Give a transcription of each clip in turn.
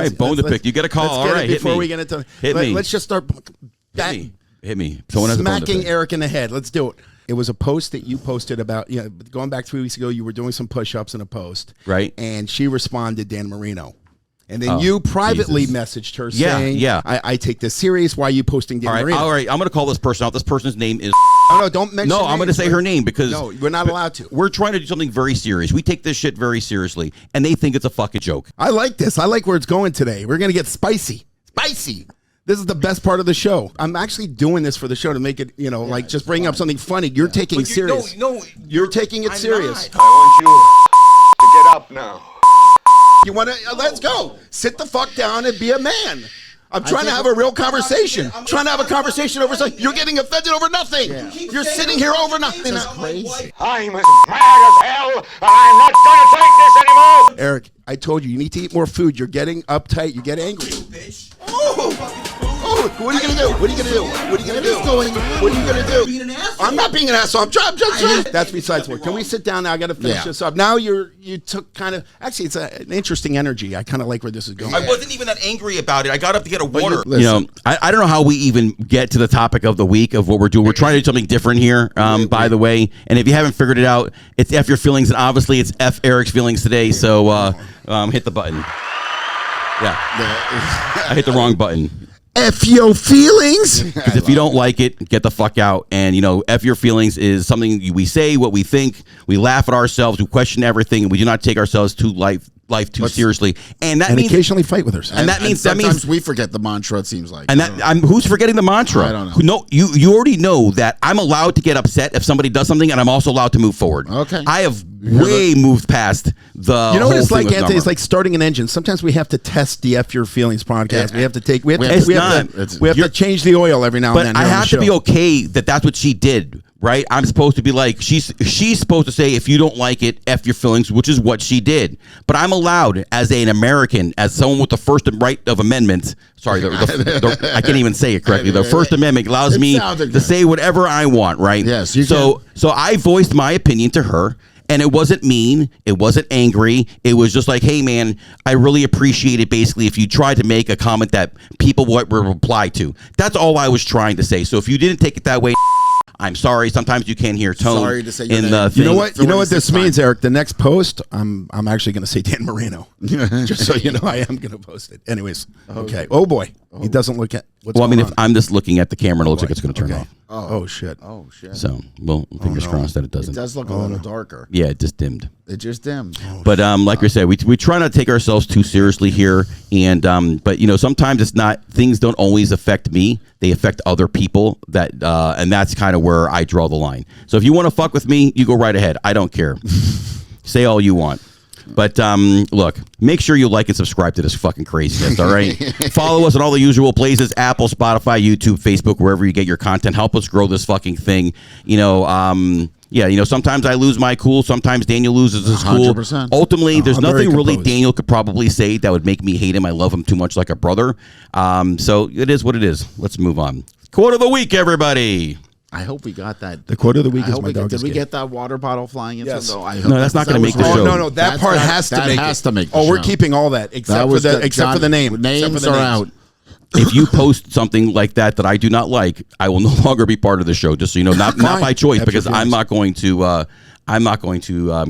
right, bone to pick. You get a call. All right, before we get into let's just start. Hit me. Someone has smacking Eric in the head. Let's do it. It was a post that you posted about, going back 3 weeks ago, you were doing some push-ups in a post. Right. And she responded, Dan Marino. And then you privately messaged her saying, I take this serious. Why are you posting Dan Marino? All right, I'm going to call this person out. This person's name is... No, don't mention No, I'm going to say her name because... No, we're not allowed to. We're trying to do something very serious. We take this shit very seriously, and they think it's a fucking joke. I like this. I like where it's going today. We're going to get spicy. Spicy. This is the best part of the show. I'm actually doing this for the show to make it, like just bring up something funny. You're taking serious. No, you're taking it serious. I want you to get up now. You want to? Let's go. Sit the fuck down and be a man. I'm trying to have a real conversation. I'm trying to have a conversation over something. You're getting offended over nothing. Yeah. You're sitting here over nothing. That's crazy. I'm as mad as hell, and I'm not going to take this anymore. Eric, I told you need to eat more food. You're getting uptight. You get angry. Oh, what are you going to do? What are you going to do? What are you going to do? What are you going to do? I'm not being an asshole. I'm trying. That's besides what. Can we sit down now? I got to finish this up. Now you took kind of, actually it's an interesting energy. I kind of like where this is going. I wasn't even that angry about it. I got up to get a water. I don't know how we even get to the topic of the week of what we're doing. We're trying to do something different here, by the way. And if you haven't figured it out, it's F your feelings. And obviously it's F Eric's feelings today. So hit the button. Yeah. I hit the wrong button. F your feelings. Because if you don't like it, get the fuck out. And, F your feelings is something we say, what we think. We laugh at ourselves. We question everything. And we do not take ourselves too life too seriously. And that means occasionally fight with ourselves. And that means we forget the mantra, it seems like. And who's forgetting the mantra? I don't know. No, you already know that I'm allowed to get upset if somebody does something, and I'm also allowed to move forward. Okay. I have way moved past the. You know what it's like, Anthony? It's like starting an engine. Sometimes we have to test the F Your Feelings podcast. We have to change the oil every now and then. But I have to be okay that that's what she did. Right, I'm supposed to be like she's supposed to say if you don't like it, F your feelings, which is what she did. But I'm allowed as an American, as someone with the First Right of Amendment. Sorry, I can't even say it correctly. The First Amendment allows me to say whatever I want. Right. Yes. So I voiced my opinion to her. And it wasn't mean. It wasn't angry. It was just like, hey, man, I really appreciate it, basically, if you tried to make a comment that people would reply to. That's all I was trying to say. So if you didn't take it that way, I'm sorry. Sometimes you can't hear tone. Sorry to say in the thing. You know what this means, Eric? The next post, I'm actually going to say Dan Marino. Just so you know, I am going to post it. Anyways, okay. Oh, boy. He doesn't look at what's going on. If I'm just looking at the camera, it looks like it's going to turn off. Oh, shit. Oh, shit. So, well, fingers crossed that it doesn't. It does look a little darker. Yeah, it just dimmed. It just dimmed. But like I said, we try not to take ourselves too seriously here. And but sometimes it's not, things don't always affect me. They affect other people, and that's kind of where I draw the line. So if you want to fuck with me, you go right ahead. I don't care. Say all you want. But look, make sure you like and subscribe to this fucking craziness, all right? Follow us on all the usual places, Apple, Spotify, YouTube, Facebook, wherever you get your content. Help us grow this fucking thing. Sometimes I lose my cool. Sometimes Daniel loses his cool. 100%. Ultimately, there's nothing really Daniel could probably say that would make me hate him. I love him too much like a brother. So it is what it is. Let's move on. Quote of the week, everybody. I hope we got that. The quote of the week is my dog. Did we get that water bottle flying into Yes. though? No, that's not going to make the show. No, that part has to make it. Oh, we're keeping all that except for the name. Names are out. If you post something like that I do not like, I will no longer be part of the show. Just so you know, not by choice, because I'm not going to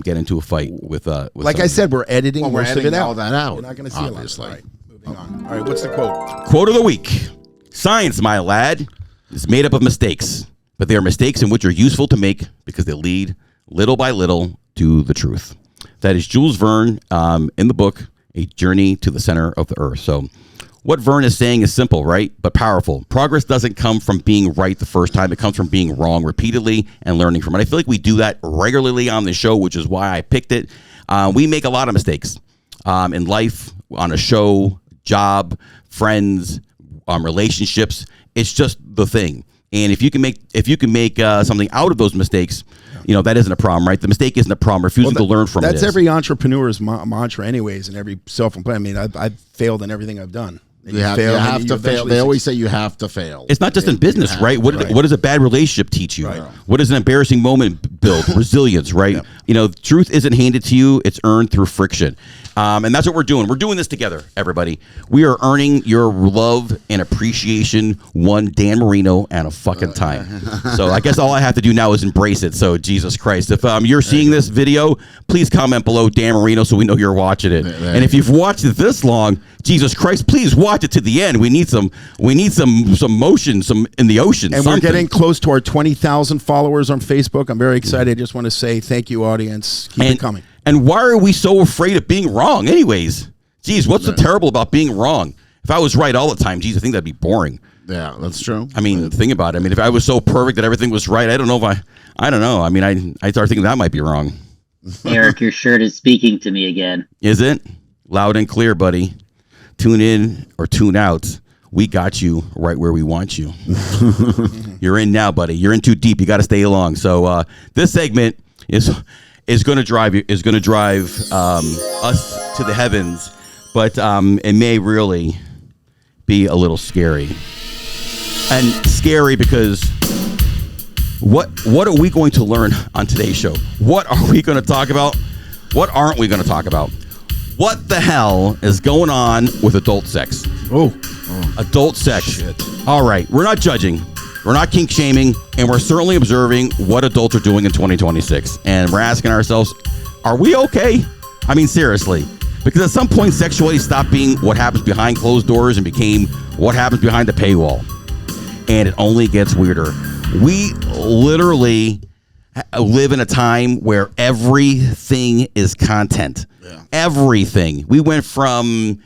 get into a fight with like I said, we're editing most of it out. All that out. You're not going to see obviously. All right, moving on. All right, what's the quote? Quote of the week: "Science, my lad, is made up of mistakes, but they are mistakes in which are useful to make because they lead little by little to the truth." That is Jules Verne in the book A Journey to the Center of the Earth. So what Verne is saying is simple, right? But powerful. Progress doesn't come from being right the first time. It comes from being wrong repeatedly and learning from it. I feel like we do that regularly on the show, which is why I picked it. We make a lot of mistakes in life, on a show, job, friends, relationships. It's just the thing. And if you can make something out of those mistakes, that isn't a problem, right? The mistake isn't a problem. Refusing to learn from it. That's every entrepreneur's mantra, anyways, and every self-employed. I mean, I've failed in everything I've done. You have to fail. They always say you have to fail. It's not just in business, right? What does a bad relationship teach you? Right. What does an embarrassing moment build? Resilience, right? truth isn't handed to you; it's earned through friction. And that's what we're doing. We're doing this together, everybody. We are earning your love and appreciation one Dan Marino at a fucking time. So I guess all I have to do now is embrace it. So Jesus Christ. If you're seeing this video, please comment below Dan Marino so we know you're watching it. And if you've watched it this long, Jesus Christ, please watch it to the end. We need some motion, some in the ocean. And we're getting close to our 20,000 followers on Facebook. I'm very excited. I just want to say thank you, audience. Keep it coming. And why are we so afraid of being wrong anyways? Geez, what's so terrible about being wrong? If I was right all the time, geez, I think that'd be boring. Yeah, that's true. I mean, think about it. I mean, if I was so perfect that everything was right, I don't know if I don't know. I mean, I start thinking that might be wrong. Eric, your shirt is speaking to me again. Is it? Loud and clear, buddy. Tune in or tune out. We got you right where we want you. You're in now, buddy. You're in too deep. You got to stay along. So this segment is going to drive us to the heavens, but it may really be a little scary. And scary because what are we going to learn on today's show? What are we going to talk about? What aren't we going to talk about? What the hell is going on with adult sex? Adult sex. Shit. All right, we're not judging. We're not kink shaming, and we're certainly observing what adults are doing in 2026. And we're asking ourselves, are we okay? I mean, seriously. Because at some point, sexuality stopped being what happens behind closed doors and became what happens behind the paywall. And it only gets weirder. We literally live in a time where everything is content. Yeah. Everything. We went from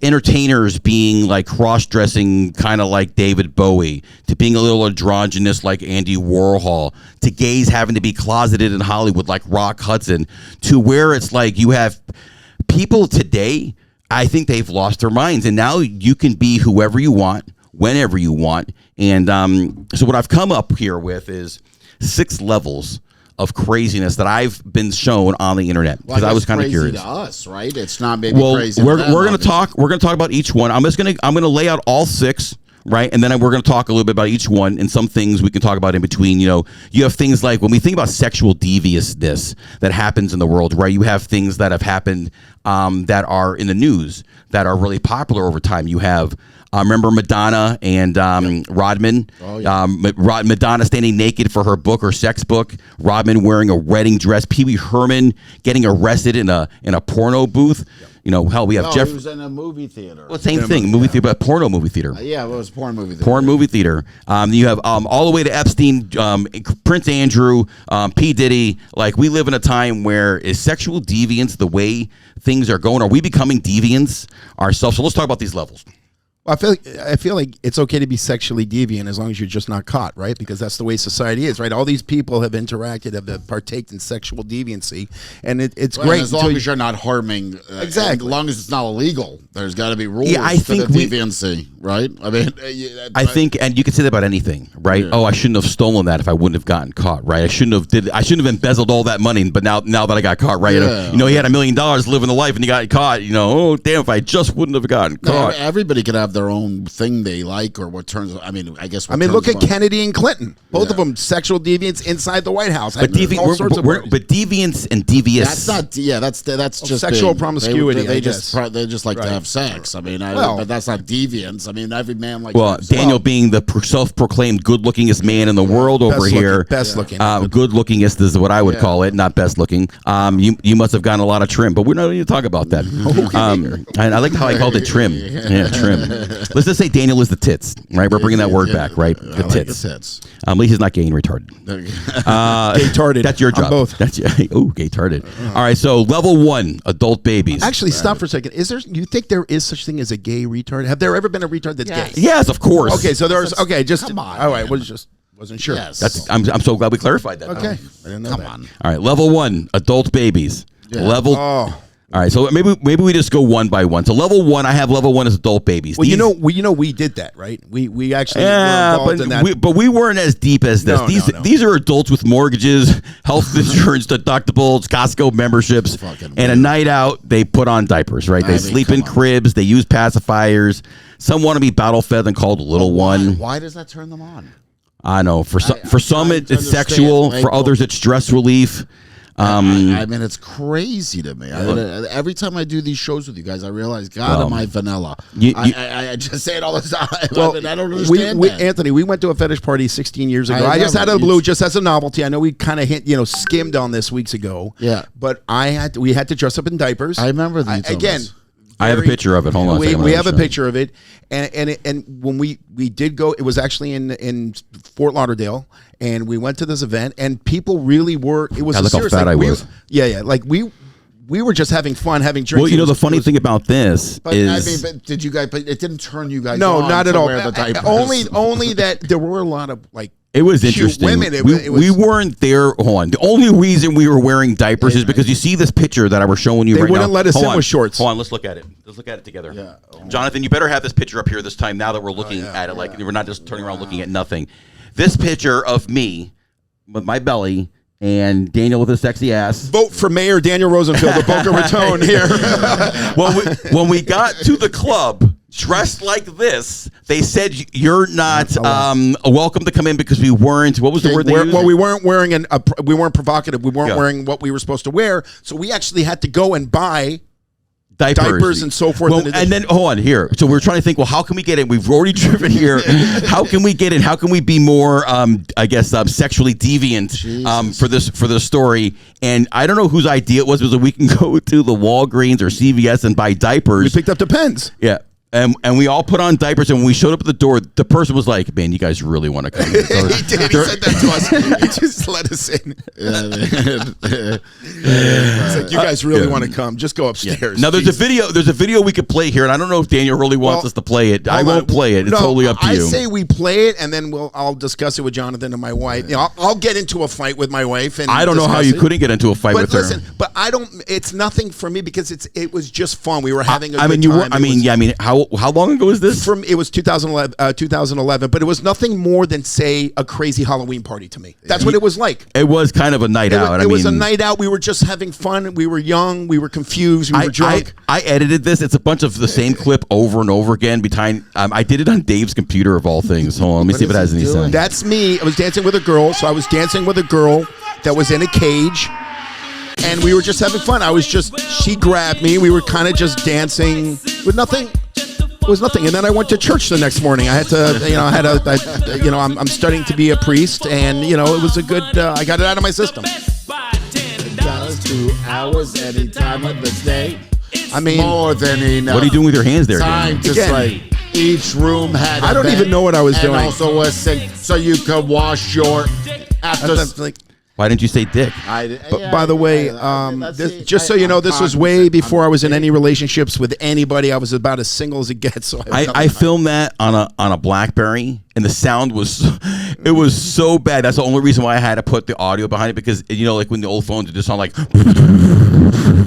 entertainers being like cross-dressing kind of like David Bowie, to being a little androgynous like Andy Warhol, to gays having to be closeted in Hollywood like Rock Hudson, to where it's like you have people today, I think they've lost their minds, and now you can be whoever you want, whenever you want. And so what I've come up here with is 6 levels of craziness that I've been shown on the internet, because I was kind of curious. To us, right? It's not maybe crazy. We're going to talk. We're going to talk about each one. I'm going to lay out all 6, right, and then we're going to talk a little bit about each one, and some things we can talk about in between. You have things like when we think about sexual deviousness that happens in the world, right? You have things that have happened that are in the news that are really popular over time. You have. Remember Madonna and Rodman? Oh, yeah. Madonna standing naked for her book, her sex book. Rodman wearing a wedding dress. Pee Wee Herman getting arrested in a porno booth. Yep. Hell, we have Jeff. He was in a movie theater. Well, same thing, movie theater, but porno movie theater. Yeah, it was porn movie theater. Porn movie theater. You have all the way to Epstein, Prince Andrew, P. Diddy. Like, we live in a time where is sexual deviance the way things are going? Are we becoming deviants ourselves? So let's talk about these levels. I feel like it's okay to be sexually deviant as long as you're just not caught, right? Because that's the way society is, right? All these people have interacted, have partaked in sexual deviancy, and it's great. As long as you're not harming, exactly. As long as it's not illegal, there's got to be rules. Yeah, I think the deviancy, right? I mean, I think, and you can say that about anything, right? Yeah. Oh, I shouldn't have stolen that if I wouldn't have gotten caught, right? I shouldn't have embezzled all that money, but now that I got caught, right? Yeah. He had $1 million living the life, and he got caught. Oh damn! If I just wouldn't have gotten caught. Everybody could have their own thing they like, or what turns. I mean, look at Kennedy and Clinton. Both of them sexual deviants inside the White House. But deviance and devious. That's not. Yeah, that's just sexual promiscuity. They just like to have sex. I mean, but that's not deviance. I mean, every man like. Well, Daniel being the self-proclaimed good-lookingest man in the world over here. Best looking. Good-lookingest is what I would call it, not best looking. You must have gotten a lot of trim, but we're not going to talk about that. And I like how I called it trim. Yeah, trim. Let's just say Daniel is the tits, right? We're bringing that word back, right? The tits. At least he's not gay and retarded. Gay-tarded. That's your job. Both. Gay-tarded. All right, so level 1, adult babies. Actually, stop for a second. You think there is such thing as a gay retard? Have there ever been a retard that's gay? Yes, of course. Okay, so there's just come on. All right, wasn't sure. Yes. I'm so glad we clarified that. Okay, I didn't know come that. on. All right, level 1, adult babies. Yeah. Level. All right, so maybe we just go one by one. So level 1, I have level 1 as adult babies. Well, we did that, right? We actually were involved in that. But we weren't as deep as this. These are adults with mortgages, health insurance deductibles, Costco memberships, and a night out. They put on diapers, right? They sleep in cribs. They use pacifiers. Some want to be battle fed and called little one. Why does that turn them on? I know for some it's sexual. For others, it's stress relief. I mean, it's crazy to me. Every time I do these shows with you guys, I realize, God, am I vanilla? I just say it all the time. Well, I don't understand that. Anthony, we went to a fetish party 16 years ago. I just had a blue, just as a novelty. I know we kind of skimmed on this weeks ago. Yeah, but we had to dress up in diapers. I remember these. Again. I have a picture of it. Hold on. We have a picture of it, and when we did go, it was actually in Fort Lauderdale, and we went to this event, and people really were. It was look how fat I was. Yeah, like we were just having fun, having drinks. Well, the funny thing about this is, but did you guys? But it didn't turn you guys. No, on not to at all. Wear the diapers. Only that there were a lot of like. It was interesting. Women, we weren't there. Hold on. The only reason we were wearing diapers is because you see this picture that I was showing you right now. They wouldn't let us in with shorts. Hold on. Let's look at it. Let's look at it together. Yeah. Jonathan, you better have this picture up here this time now that we're looking at it. Like we're not just turning around looking at nothing. This picture of me with my belly and Daniel with his sexy ass. Vote for Mayor Daniel Rosenfield of Boca Raton here. when we got to the club, dressed like this, they said you're not welcome to come in because we weren't. What was the word they used? Well, we weren't wearing we weren't provocative. We weren't wearing what we were supposed to wear. So we actually had to go and buy diapers and so forth. Well, and then hold on here. So we're trying to think. Well, how can we get in? We've already driven here. How can we get in? How can we be more, sexually deviant for this story? And I don't know whose idea it was. It was that we can go to the Walgreens or CVS and buy diapers. We picked up the pens. Yeah. And we all put on diapers, and when we showed up at the door, the person was like, "Man, you guys really want to come in?" He did. He said that to us. He just let us in. He's like, "You guys really want to come? Just go upstairs." Now there's a video. There's a video we could play here, and I don't know if Daniel really wants us to play it. I won't play it. It's totally up to you. I say we play it, and then I'll discuss it with Jonathan and my wife. I'll get into a fight with my wife, and I don't know how you couldn't get into a fight with her. But I don't. It's nothing for me because it was just fun. We were having a good time. How long ago is this? It was 2011, but it was nothing more than, say, a crazy Halloween party to me. That's what it was like. It was kind of a night out. It was a night out. We were just having fun. We were young. We were confused. We were drunk. I edited this. It's a bunch of the same clip over and over again. I did it on Dave's computer of all things. Hold on, let me see if it has any sound. That's me. I was dancing with a girl. So I was dancing with a girl that was in a cage. And we were just having fun. She grabbed me. We were kind of just dancing with nothing. It was nothing. And then I went to church the next morning. I had to, I'm studying to be a priest. And, it was a good, I got it out of my system. 2 hours any time of the day. I mean, more than enough. What are you doing with your hands there? Time to slay. Each room had I don't even know what I was doing. And also a sink so you could wash your after. Why didn't you say dick? By the way, just so you know, this was way before I was in any relationships with anybody. I was about as single as it gets. So I filmed that on a BlackBerry, and the sound was so bad. That's the only reason why I had to put the audio behind it, because like when the old phones would just sound like.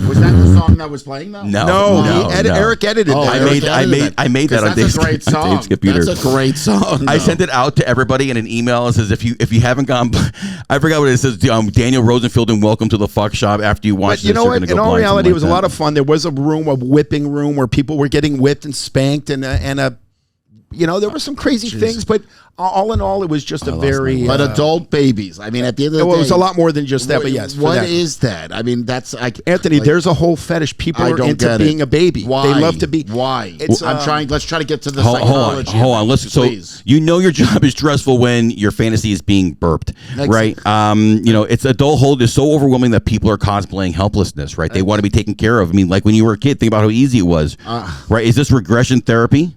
Was that the song that was playing though? No. Eric edited that. I made that on Dave's computer. That's a great song. I sent it out to everybody in an email. It says if you haven't gone, I forgot what it says. Daniel Rosenfield and welcome to the fuck shop. After you watch this, you know what? In all reality, it was a lot of fun. There was a whipping room where people were getting whipped and spanked, and there were some crazy things, but all in all, it was just but adult babies. I mean, at the end of the day, it was a lot more than just that. But yes, what is that? I mean, that's Anthony. There's a whole fetish. People are into being a baby. Why? They love to be. Why? Let's try to get to the psychology. Hold on. Listen. So your job is stressful when your fantasy is being burped, right? It's adulthood is so overwhelming that people are cosplaying helplessness, right? They want to be taken care of. I mean, like when you were a kid, think about how easy it was, right? Is this regression therapy?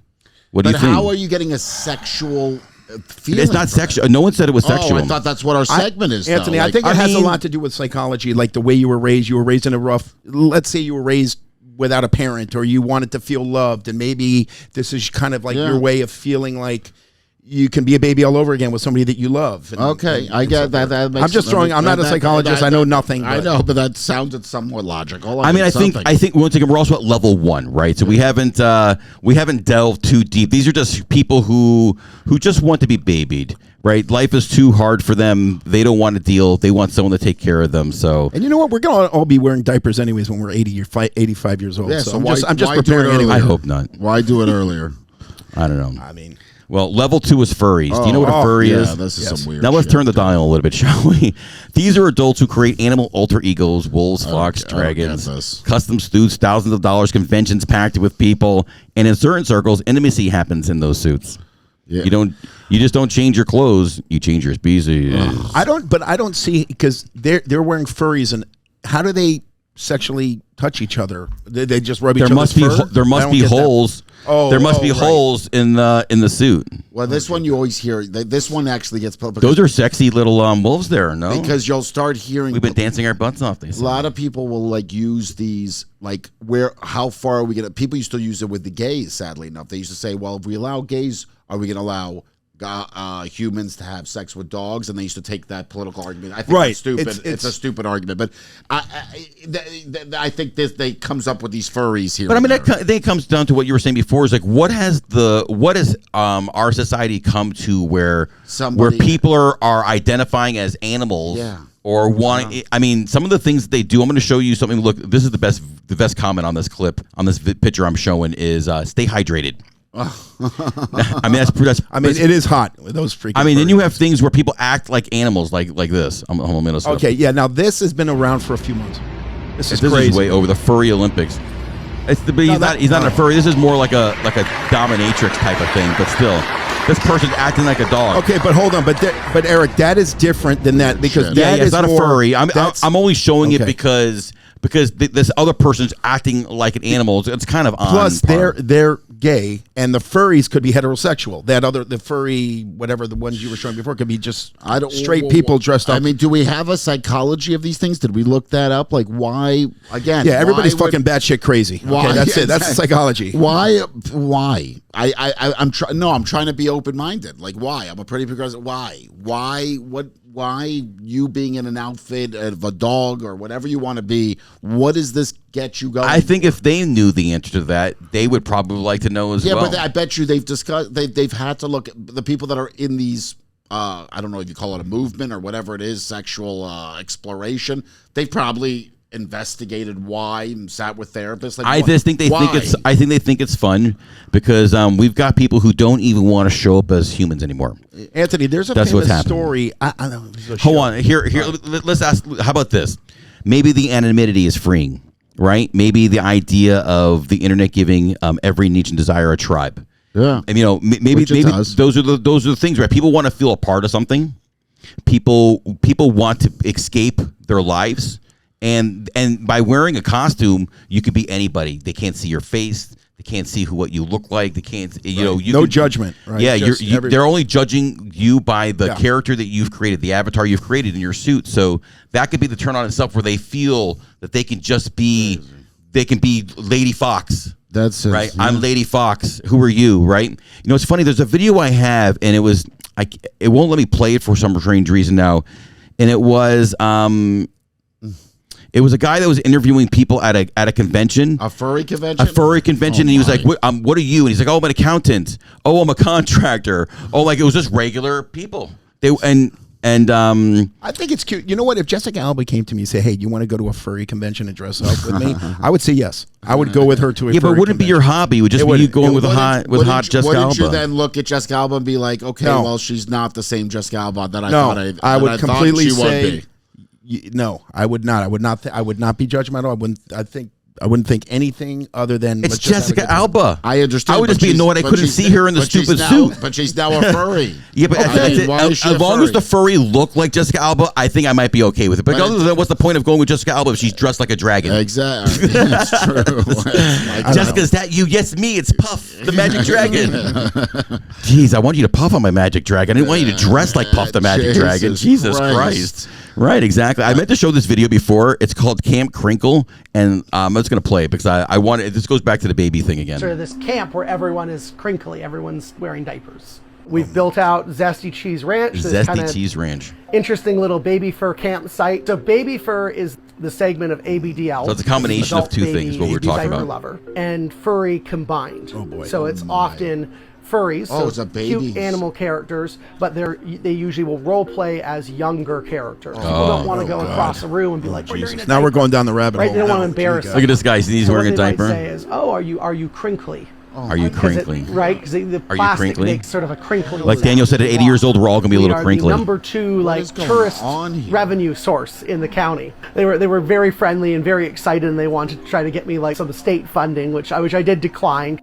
What do you think? How are you getting a sexual feeling? It's not sexual. No one said it was sexual. I thought that's what our segment is, Anthony. I think it has a lot to do with psychology, like the way you were raised. You were raised in a rough. Let's say you were raised without a parent, or you wanted to feel loved, and maybe this is kind of like your way of feeling like you can be a baby all over again with somebody that you love. I get that. I'm just throwing. I'm not a psychologist. I know nothing. I know, but that sounded somewhat logical. I think once again we're also at level 1, right? So we haven't delved too deep. These are just people who just want to be babied, right? Life is too hard for them. They don't want to deal. They want someone to take care of them. So, and you know what? We're gonna all be wearing diapers anyways when we're 85 years old. Yeah, so I'm just preparing anyway. I hope not. Why do it earlier? I don't know. I mean. Well, level 2 is furries. Do you know what a furry is? Yeah, this is some weird Now let's shit, turn the dial a little bit, shall we? These are adults who create animal alter egos, wolves, fox, dragons, custom suits, thousands of dollars, conventions packed with people, and in certain circles, intimacy happens in those suits. Yeah. You just don't change your clothes. You change your species. I don't see, because they're wearing furries, and how do they sexually touch each other? They just rub each other's fur? There must be holes. There must be holes in the suit. Well, this one you always hear. This one actually gets public. Those are sexy little wolves there, no? Because you'll start hearing. We've been dancing our butts off these. A lot of people will like use these, like, how far are we gonna? People used to use it with the gays. Sadly enough, they used to say, well, if we allow gays, are we gonna allow humans to have sex with dogs? And they used to take that political argument. I think it's stupid. It's a stupid argument, but I think they comes up with these furries here. But I mean, that comes down to what you were saying before. Is like, what has our society come to where people are identifying as animals? Yeah. Or wanting, I mean, some of the things that they do. I'm going to show you something. Look, this is the best comment on this clip, on this picture I'm showing is stay hydrated. I mean, that's. I mean, it is hot with those freaking. I mean, then you have things where people act like animals, like this. I'm a minute. Okay, yeah. Now this has been around for a few months. This is crazy. Is way over the furry Olympics. He's not a furry. This is more like a dominatrix type of thing. But still, this person's acting like a dog. Okay, but hold on. But Eric, that is different than that, because that is not more, a furry. I'm only showing it because this other person's acting like an animal. It's kind of on plus par. they're gay, and the furries could be heterosexual. The furry, whatever the ones you were showing before, could be just straight people dressed up. I mean, do we have a psychology of these things? Did we look that up? Like, why? Again, yeah, everybody's fucking batshit crazy. Why? Okay, that's it. That's the psychology. Why? I'm trying to be open minded. Like, why? I'm a pretty progressive. Why? Why you being in an outfit of a dog or whatever you want to be? What does this get you going? I think if they knew the answer to that, they would probably like to know as well. Yeah, but I bet you they've discussed. They've had to look at the people that are in these. I don't know if you call it a movement or whatever it is, sexual exploration. They've probably investigated why and sat with therapists. Like, I think they think it's fun because we've got people who don't even want to show up as humans anymore. Anthony, there's a famous story. Hold on, here. Let's ask. How about this? Maybe the anonymity is freeing, right? Maybe the idea of the internet giving every niche and desire a tribe. Yeah, and maybe those are the things, right? People want to feel a part of something. People want to escape their lives. And by wearing a costume, you could be anybody. They can't see your face. They can't see what you look like. They can't, no judgment. Right? Yeah, they're only judging you by the character that you've created, the avatar you've created in your suit. So that could be the turn on itself, where they feel that they can just be, they can be Lady Fox. That's it, right. Yeah. I'm Lady Fox. Who are you? Right. It's funny. There's a video I have, and it won't let me play it for some strange reason now, and it was It was a guy that was interviewing people at a convention. A furry convention? A furry convention. And he was like, what are you? And he's like, oh, I'm an accountant. Oh, I'm a contractor. Oh, like it was just regular people. I think it's cute. You know what? If Jessica Alba came to me and said, hey, you want to go to a furry convention and dress up with me? I would say yes. I would go with her to a furry but it wouldn't be your hobby. It would just be you going with hot Jessica Alba. Wouldn't you then look at Jessica Alba and be like, okay, well, she's not the same Jessica Alba that I thought I would completely say, would be. No, I would not. I would not be judgmental. I wouldn't think anything other than it's Jessica Alba. I understand. I would just be annoyed I couldn't see her in the stupid suit. But she's now a furry. Yeah, but as long as the furry looked like Jessica Alba, I think I might be okay with it. But other than that, what's the point of going with Jessica Alba if she's dressed like a dragon? Exactly. That's true. Jessica, is that you? Yes, me. It's Puff, the magic dragon. Jeez, I want you to puff on my magic dragon. I didn't want you to dress like Puff the magic dragon. Jesus Christ. Right, exactly. I meant to show this video before. It's called Camp Crinkle, and I'm just going to play it because I want it. This goes back to the baby thing again. Sort of this camp where everyone is crinkly, everyone's wearing diapers. We've built out Zesty Cheese Ranch. Zesty Cheese Ranch. Interesting little baby fur campsite. So baby fur is the segment of ABDL. So it's a combination of two things, what we're talking about. Lover, and furry combined. Oh boy. So it's often furries, it's a baby. Cute animal characters, but they usually will role play as younger characters. People don't want to go across the room and be like, Jesus. Now we're going down the rabbit hole. Right? They don't want to embarrass. Look at this guy. He's wearing a diaper. What they might say is, oh, are you crinkly? Are you crinkly? Right, because the Are you plastic crinkly? makes sort of a crinkly. Like Daniel said, at 80 years old, we're all going to be a little crinkly. We are the number 2 like going tourist on here? revenue source in the county. They were very friendly and very excited, and they wanted to try to get me like some state funding, which I did decline.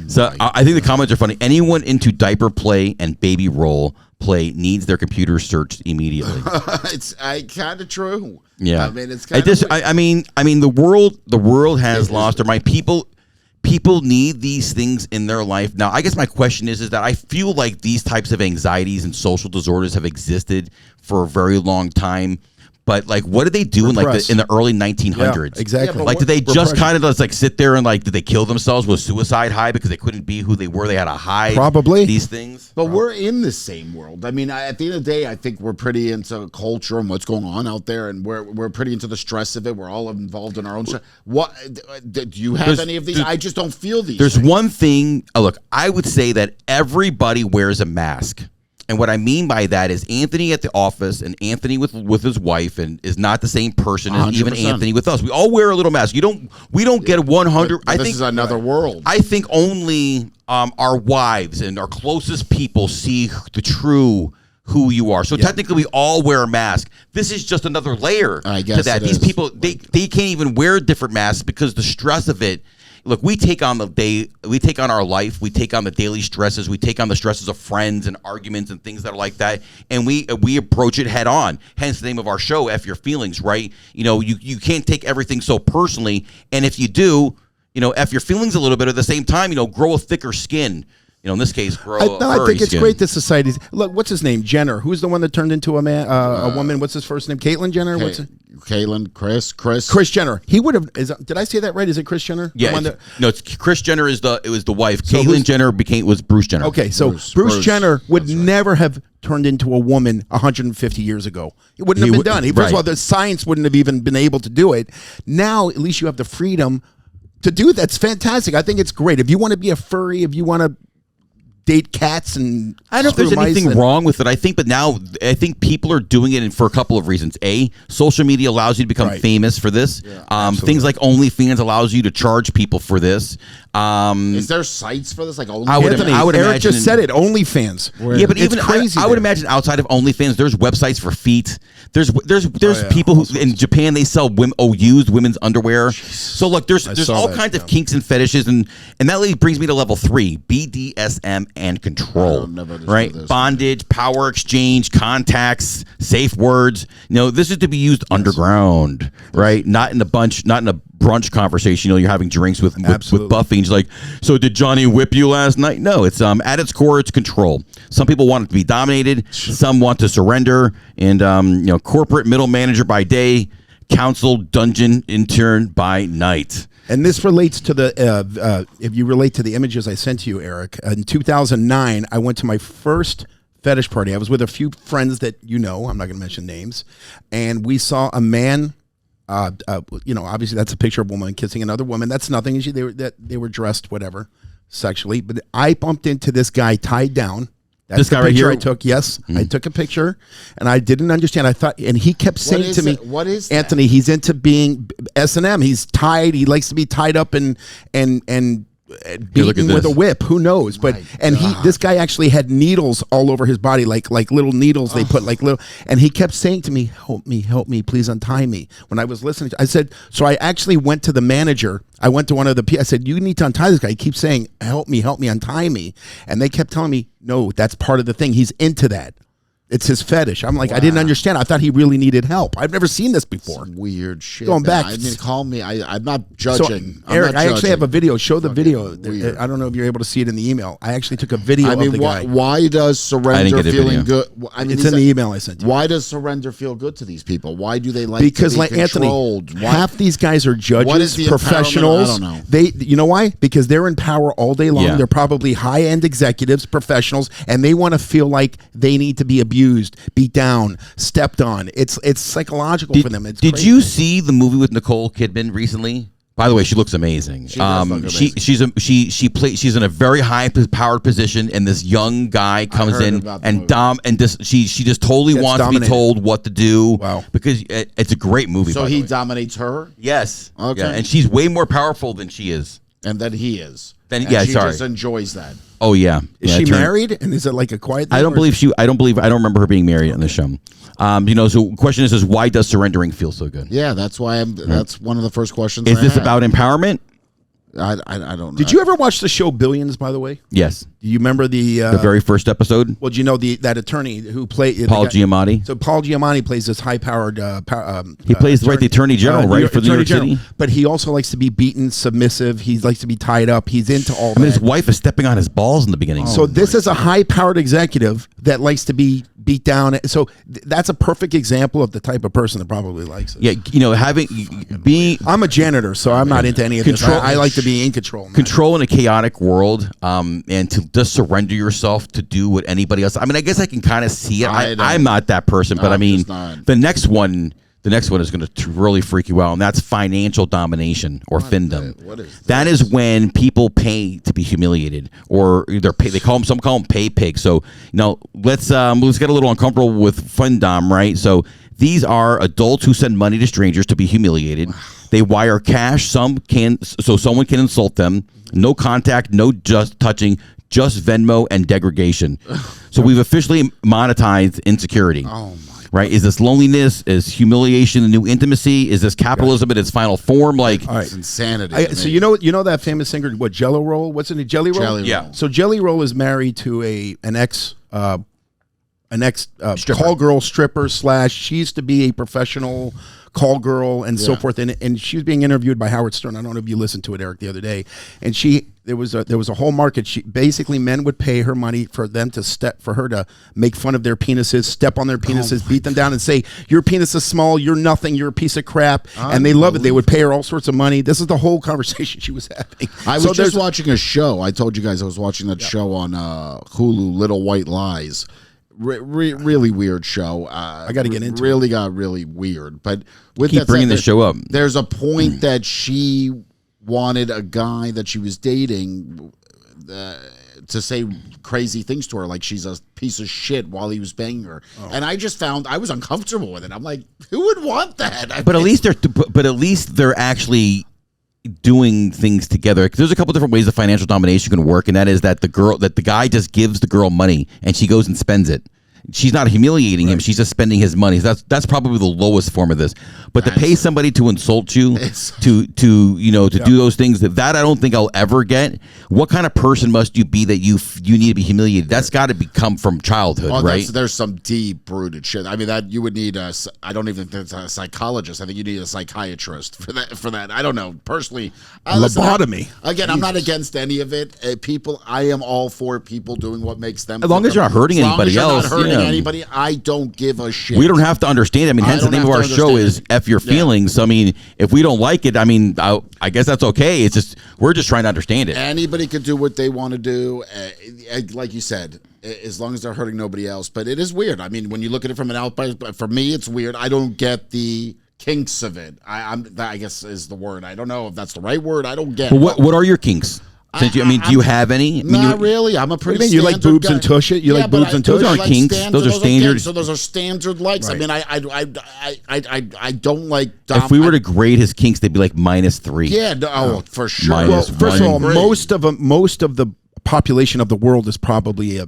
So I think the comments are funny. Anyone into diaper play and baby role play needs their computer searched immediately. It's kind of true. Yeah, I mean, it's kind of. I mean, the world has lost their mind. People need these things in their life. Now, I guess my question is that I feel like these types of anxieties and social disorders have existed for a very long time. But like, what did they do in the early 1900s? Yeah, exactly. Like, did they just kind of just like sit there and like, did they kill themselves with suicide high because they couldn't be who they were? They had to hide Probably these things. But we're in the same world. I mean, at the end of the day, I think we're pretty into culture and what's going on out there, and we're pretty into the stress of it. We're all involved in our own stress. What do you have any of these? I just don't feel these. There's things. one thing. Look, I would say that everybody wears a mask. And what I mean by that is Anthony at the office and Anthony with his wife and is not the same person as even 100%. Anthony with us. We all wear a little mask. We don't get 100. But this is another world. I think only our wives and our closest people see the true who you are. So technically we all wear a mask. This is just another layer I guess to that. These people they can't even wear different masks because the stress of it. Look, we take on our life, we take on the daily stresses, we take on the stresses of friends and arguments and things that are like that, and we approach it head on. Hence the name of our show, F Your Feelings, right? You know, you can't take everything so personally, and if you do, you know, F your feelings a little bit at the same time, you know, grow a thicker skin. You know, in this case, grow a I think it's skin. great that society's. Look, what's his name? Jenner. Who's the one that turned into a man, a woman? What's his first name? Caitlyn Jenner. What's it? Caitlyn, Chris. Chris Jenner. He would have. Did I say that right? Is it Chris Jenner? Yeah. It's Kris Jenner is the wife. So Caitlyn Jenner was Bruce Jenner. Okay, so Bruce Jenner would never have turned into a woman 150 years ago. It wouldn't have been done. First of all, the science wouldn't have even been able to do it. Now, at least you have the freedom to do that. It's fantastic. I think it's great. If you want to be a furry, if you want to date cats and I don't know if there's anything wrong with it. I think people are doing it for a couple of reasons. A, social media allows you to become famous for this. Yeah, things like OnlyFans allows you to charge people for this. Is there sites for this? Like OnlyFans? I would Eric imagine, just said it. OnlyFans. Yeah, but it's even crazy. I would imagine outside of OnlyFans, there's websites for feet. There's people who in Japan they sell used women's underwear. So look, there's all kinds of kinks and fetishes, and that brings me to level 3, BDSM and control. Right, bondage, power exchange, contacts, safe words. You know, this is to be used underground, right? Not in a brunch conversation. You know, you're having drinks with Buffy, and she's like, "So did Johnny whip you last night?" No, it's at its core, it's control. Some people want it to be dominated, some want to surrender, and you know, corporate middle manager by day, council dungeon intern by night. And this relates to if you relate to the images I sent to you, Eric. In 2009, I went to my first fetish party. I was with a few friends that you know. I'm not going to mention names, and we saw a man. You know, obviously that's a picture of a woman kissing another woman. That's nothing. They were dressed whatever sexually, but I bumped into this guy tied down. That's this guy the picture right here. I took. Yes, I took a picture, and I didn't understand. I thought, and he kept saying to me, "What is Anthony? that? He's into being S&M. He's tied. He likes to be tied up and beaten with a whip. Who knows? But this guy actually had needles all over his body, like little needles. They put like little, and he kept saying to me, help me, please untie me." When I was listening, I said, so I actually went to the manager. I went to one of the I said, "You need to untie this guy. He keeps saying, help me, untie me." And they kept telling me, "No, that's part of the thing. He's into that. It's his fetish." I'm like, I didn't understand. I thought he really needed help. I've never seen this before. Some weird shit. Going back. I mean, call me. I'm not judging. So, Eric, I actually have a video. Show the video. I don't know if you're able to see it in the email. I actually took a video of the guy. Why does surrender feeling good? I mean, it's in the email I sent you. Why does surrender feel good to these people? Why do they like because to be like controlled? Anthony, half these guys are judges, What is the professionals. I don't know. You know why? Because they're in power all day long. Yeah. They're probably high-end executives, professionals, and they want to feel like they need to be abused, beat down, stepped on. It's psychological for them. Did crazy. You see the movie with Nicole Kidman recently? By the way, she looks amazing. She does look amazing. She's in a very high powered position, and this young guy comes in and she just totally wants to be told what to do. Wow. Because it's a great movie. So he dominates her? Yes. Okay. Yeah, and she's way more powerful than she is. And then he is. Then And yeah, she sorry. just enjoys that. Oh yeah. Is she married? And is it like a quiet thing? I don't remember her being married on the show. So question is why does surrendering feel so good? Yeah, that's why that's one of the first questions. Is I this had. about empowerment? I don't know. Did you ever watch the show Billions, by the way? Yes. Do you remember the very first episode? Well, do you know that attorney who played Paul Giamatti. So Paul Giamatti plays this high-powered. He plays the Attorney General, right, for New York City. But he also likes to be beaten, submissive. He likes to be tied up. He's into all I mean, that. his wife is stepping on his balls in the beginning. So this is a high-powered executive that likes to be beat down. So that's a perfect example of the type of person that probably likes it. Yeah, being I'm a janitor, so I'm not into any of this. I like to be in control. Control in a chaotic world, and to just surrender yourself to do what anybody else. I mean, I guess I can kind of see it. I'm not that person, but I mean, the next one is going to really freak you out, and that's financial domination or findom. What is that? Is when people pay to be humiliated, or some call them pay pigs. So let's get a little uncomfortable with findom, right? So these are adults who send money to strangers to be humiliated. They wire cash. Someone can insult them. No contact, no just touching, just Venmo and degradation. So we've officially monetized insecurity. Oh my. Right? Is this loneliness? Is humiliation the new intimacy? Is this capitalism in its final form? Like, It's insanity. So you know that famous singer, what, Jello Roll? What's it? Jelly Roll? Jelly Yeah. Roll. So Jelly Roll is married to an ex call girl stripper / she used to be a professional call girl and so forth, and she was being interviewed by Howard Stern. I don't know if you listened to it, Eric, the other day. And there was a whole market. Basically men would pay her money for her to make fun of their penises, step on their penises, beat them down, and say, "Your penis is small. You're nothing. You're a piece of crap." And they love it. They would pay her all sorts of money. This is the whole conversation she was having. I was just watching a show. I told you guys I was watching that show on Hulu, Little White Lies. Really weird show. I got to get into it. Got really weird. But with keep that bringing said, the show up. There's a point that she wanted a guy that she was dating to say crazy things to her, like she's a piece of shit while he was banging her. And I just found I was uncomfortable with it. I'm like, who would want that? But at least they're actually doing things together. There's a couple different ways the financial domination can work, and that is that the guy just gives the girl money and she goes and spends it. She's not humiliating him. She's just spending his money. That's probably the lowest form of this. But to pay somebody to insult you, to do those things, that I don't think I'll ever get. What kind of person must you be that you need to be humiliated? That's got to come from childhood, right? There's some deep rooted shit. I mean, that you would need I don't even think it's a psychologist. I think you need a psychiatrist for that. I don't know. Personally, lobotomy. Again, I'm not against any of it. I am all for people doing what makes them. As long as you're not hurting anybody else. Not hurting anybody, I don't give a shit. We don't have to understand. I mean, hence the name of our show is F Your Feelings. So, I mean, if we don't like it, I mean, I guess that's okay. It's just, we're just trying to understand it. Anybody could do what they want to do. Like you said, as long as they're hurting nobody else. But it is weird. I mean, when you look at it from an outside, for me, it's weird. I don't get the kinks of it. I guess is the word. I don't know if that's the right word. I don't get it. But what are your kinks? Do you have any? Not really. I'm a pretty. You like boobs and tush it? You like boobs and tush? Those aren't kinks. Those are standard. So those are standard likes. Right. I mean, I don't like. If we were to grade his kinks, they'd be like -3. Yeah. For sure. Well, first of all, most of the population of the world is probably a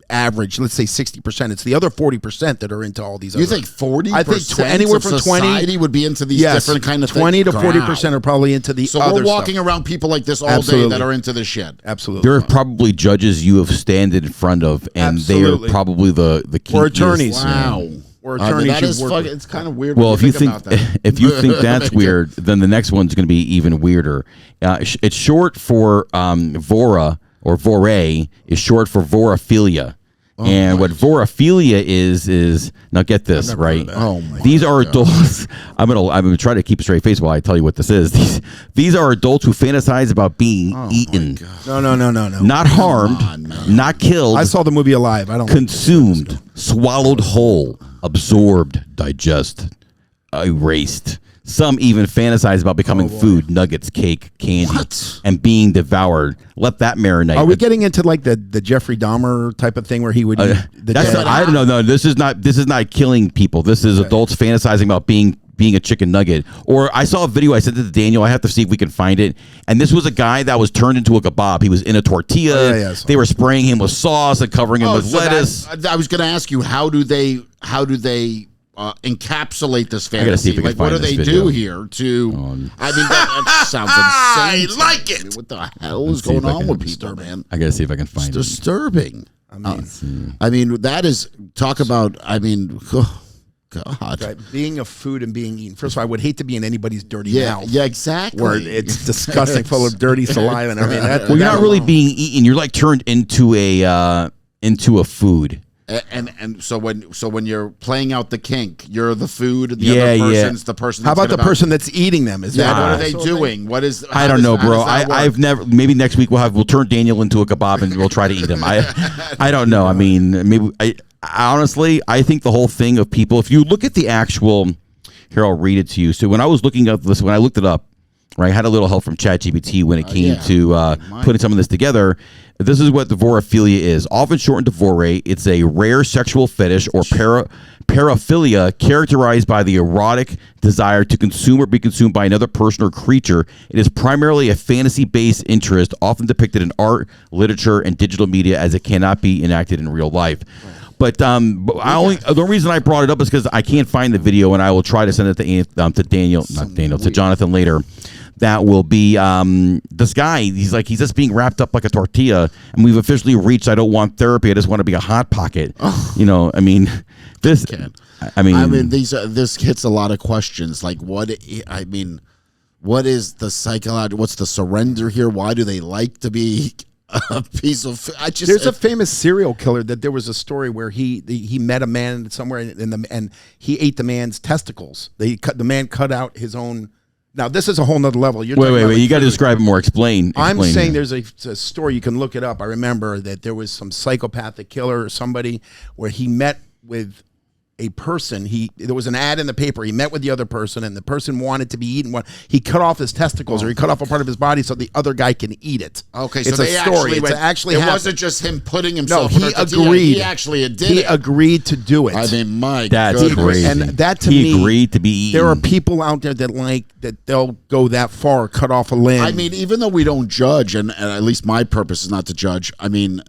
average, let's say 60%. It's the other 40% that are into all these. You think 40%? I think anywhere from 20 would be into these different kind of 20 to 40% are probably into the. So other we're walking stuff. around people like this all day that are into this shit. Absolutely. There are probably judges you have standed in front of, and they are probably the or attorneys. Wow. Or attorneys. That is fucking. It's kind of weird. Well, if you think that's weird, then the next one's going to be even weirder. It's short for Vore, or Vore is short for Vorarephilia. And what Vorarephilia is now get this right. Oh my! These are adults. I'm gonna try to keep a straight face while I tell you what this is. These are adults who fantasize about being eaten. No. Not harmed, not killed. I saw the movie Alive. I don't. Consumed, swallowed whole, absorbed, digested, erased. Some even fantasize about becoming food, nuggets, cake, candy, and being devoured. Let that marinate. Are we getting into like the Jeffrey Dahmer type of thing where he would? I don't know. No, this is not killing people. This is adults fantasizing about being being a chicken nugget. Or I saw a video, I sent it to Daniel, I have to see if we can find it. And this was a guy that was turned into a kebab. He was in a tortilla. They were spraying him with sauce and covering him with lettuce. I was going to ask you, how do they encapsulate this fantasy? Like, what do they do here to? I mean, that sounds insane. I like it. What the hell is going on with people, man? I gotta see if I can find it. Disturbing. I mean, that is talk about. I mean, oh, God, right. Being a food and being eaten. First of all, I would hate to be in anybody's dirty mouth. Yeah, exactly. Where it's disgusting, full of dirty saliva. And I mean, well, you're not really being eaten. You're like turned into a food. And so when you're playing out the kink, you're the food, and the other person's the person. How about the person that's eating them? Is that what are they doing? What is? I don't know, bro. I've never. Maybe next week we'll turn Daniel into a kebab and we'll try to eat him. I don't know. I mean, maybe honestly, I think the whole thing of people. If you look at the actual, here I'll read it to you. So when I was looking up this, when I looked it up, right, I had a little help from ChatGPT when it came to putting some of this together. This is what the Vorarephilia is. Often shortened to Vore, it's a rare sexual fetish or paraphilia characterized by the erotic desire to consume or be consumed by another person or creature. It is primarily a fantasy-based interest, often depicted in art, literature, and digital media, as it cannot be enacted in real life. But the reason I brought it up is because I can't find the video, and I will try to send it to Jonathan later. That will be this guy. He's just being wrapped up like a tortilla, and we've officially reached. I don't want therapy. I just want to be a hot pocket. You know, I mean, this. I mean, this hits a lot of questions. Like, what is the psychological? What's the surrender here? Why do they like to be a piece of? There's a famous serial killer that there was a story where he met a man somewhere and he ate the man's testicles. The man cut out his own. Now, this is a whole nother level. Wait. You got to describe it more. Explain. I'm saying there's a story. You can look it up. I remember that there was some psychopathic killer or somebody where he met with a person. There was an ad in the paper. He met with the other person, and the person wanted to be eaten. He cut off his testicles, or he cut off a part of his body so the other guy can eat it. Okay, it's so a story. It wasn't just him putting himself. No, he agreed. He actually did. He agreed to do it. I mean, that's crazy. And that to me, he agreed to be eaten. There are people out there that they'll go that far, cut off a limb. I mean, even though we don't judge, and at least my purpose is not to judge. I mean,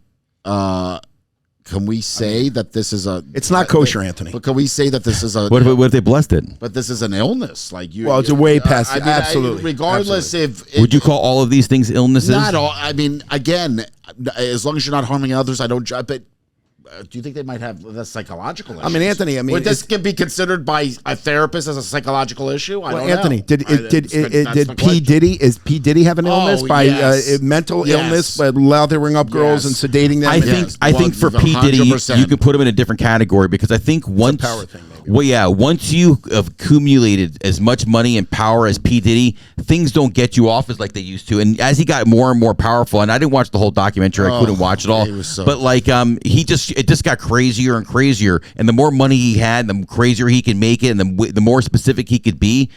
can we say that this is a? It's not kosher, Anthony. But can we say that this is a? What if they blessed it? But this is an illness, like you. Well, it's a way past. Absolutely. Regardless, absolutely. Would you call all of these things illnesses? Not all. I mean, again, as long as you're not harming others, I don't judge. But do you think they might have the psychological issue? I mean, Anthony. Would this be considered by a therapist as a psychological issue? I don't know. Anthony, did P. Diddy have an illness mental illness by lathering up girls and sedating them? I think for P. Diddy, you could put him in a different category because I think once power thing, maybe. Well, yeah, once you have accumulated as much money and power as P. Diddy, things don't get you off as like they used to. And as he got more and more powerful, and I didn't watch the whole documentary, I couldn't watch it all. But like, it just got crazier and crazier. And the more money he had, the crazier he could make it, and the more specific he could be.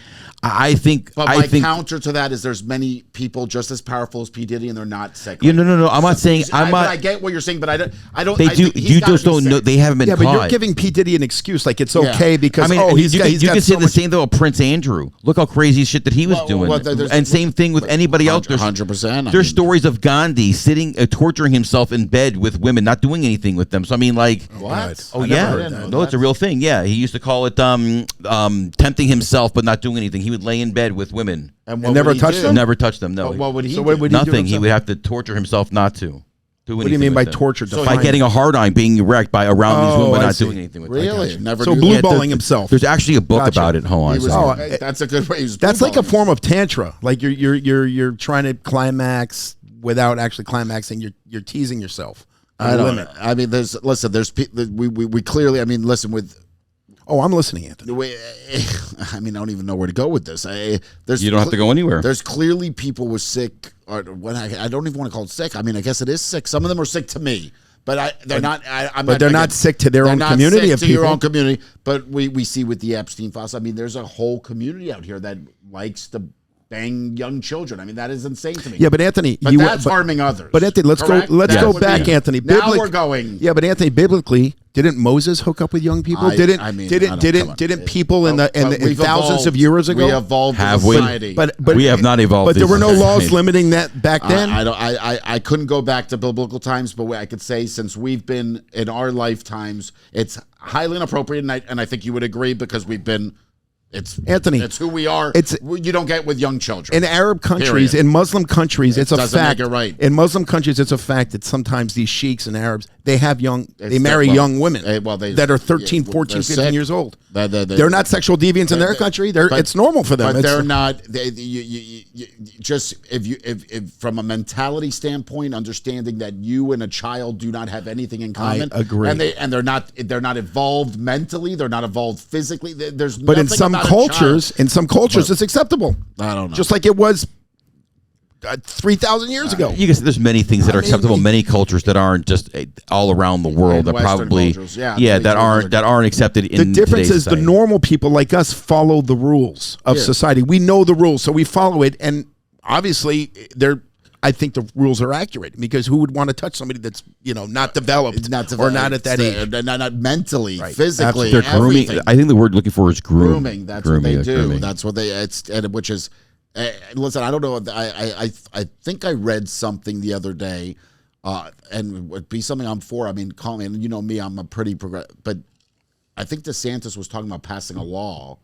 I think. But my counter to that is there's many people just as powerful as P. Diddy, and they're not sick. No. I'm not saying. I get what you're saying, but I don't. They do. You just don't know. They haven't been caught. Yeah, but you're giving P. Diddy an excuse, like it's okay because you can say the same thing about Prince Andrew. Look how crazy shit that he was doing, and same thing with anybody else. 100%. There's stories of Gandhi sitting, torturing himself in bed with women, not doing anything with them. So I mean, like, what? Oh yeah, no, it's a real thing. Yeah, he used to call it tempting himself, but not doing anything. He would lay in bed with women and never touch them. Never touch them. No. What would he? So what would nothing. He would have to torture himself not to. What do you mean by torture? By getting a hard on, being erect by around these women, not doing anything with them. Really? Never. So blue balling himself. There's actually a book about it. Hold on. That's a good way. That's like a form of tantra. Like you're trying to climax without actually climaxing. You're teasing yourself. I don't know. I mean, we clearly. I mean, listen with. Oh, I'm listening, Anthony. I mean, I don't even know where to go with this. You don't have to go anywhere. There's clearly people with sick, or when I don't even want to call it sick. I mean, I guess it is sick. Some of them are sick to me, but they're not. They're not sick to their own community of people. Your own community, but we see with the Epstein files. I mean, there's a whole community out here that likes to bang young children. I mean, that is insane to me. Yeah, but Anthony, but that's harming others. But Anthony, let's correct? go back, Anthony. Now we're going. Yeah, but Anthony, biblically, didn't Moses hook up with young people? Didn't people in thousands of years ago? We evolved have society. But we have not evolved. But there were no laws limiting that back then. I couldn't go back to biblical times, but I could say since we've been in our lifetimes, it's highly inappropriate, and I think you would agree because we've been. Anthony, it's who we are. You don't get with young children. In Arab countries, in Muslim countries, it's a fact. Make it right. In Muslim countries, it's a fact that sometimes these sheiks and Arabs, they marry young women that are 13, 14, 15 years old. They're not sexual deviants in their country. It's normal for them. But they're not. Just if from a mentality standpoint, understanding that you and a child do not have anything in common. I agree. And they're not evolved mentally. They're not evolved physically. There's but in some cultures, it's acceptable. I don't know. Just like it was 3,000 years ago. You can say there's many things that are acceptable. Many cultures that aren't just all around the world that probably cultures, that aren't accepted. In the difference is society. the normal people like us follow the rules of society. We know the rules, so we follow it. And obviously, I think the rules are accurate because who would want to touch somebody that's not developed or not at that age, not mentally, physically. They're grooming. I think the word looking for is grooming. That's what they do. Grooming. That's what which is. Listen, I don't know. I think I read something the other day, and it would be something I'm for. I mean, call me. And you know me, I'm a pretty progressive. But I think DeSantis was talking about passing a law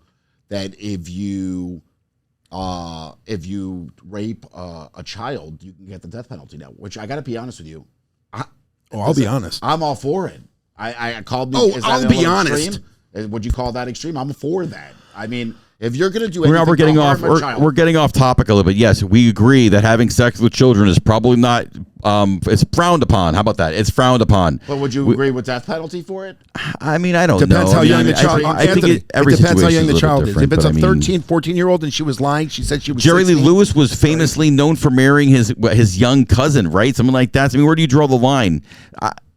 that if you rape a child, you can get the death penalty now. Which I got to be honest with you. I'll be honest. I'm all for it. I called me. I'll be honest. Extreme? Would you call that extreme? I'm for that. I mean. If you're going to do anything, we're getting off topic a little bit. Yes, we agree that having sex with children is probably not. It's frowned upon. How about that? It's frowned upon. But would you agree with death penalty for it? I mean, I don't depends know. How young the child. I think it depends how young the child is. If it's a 13, 14-year-old and she was lying, she said she was. Jerry 16. Lee Lewis was famously known for marrying his young cousin, right? Something like that. I mean, where do you draw the line?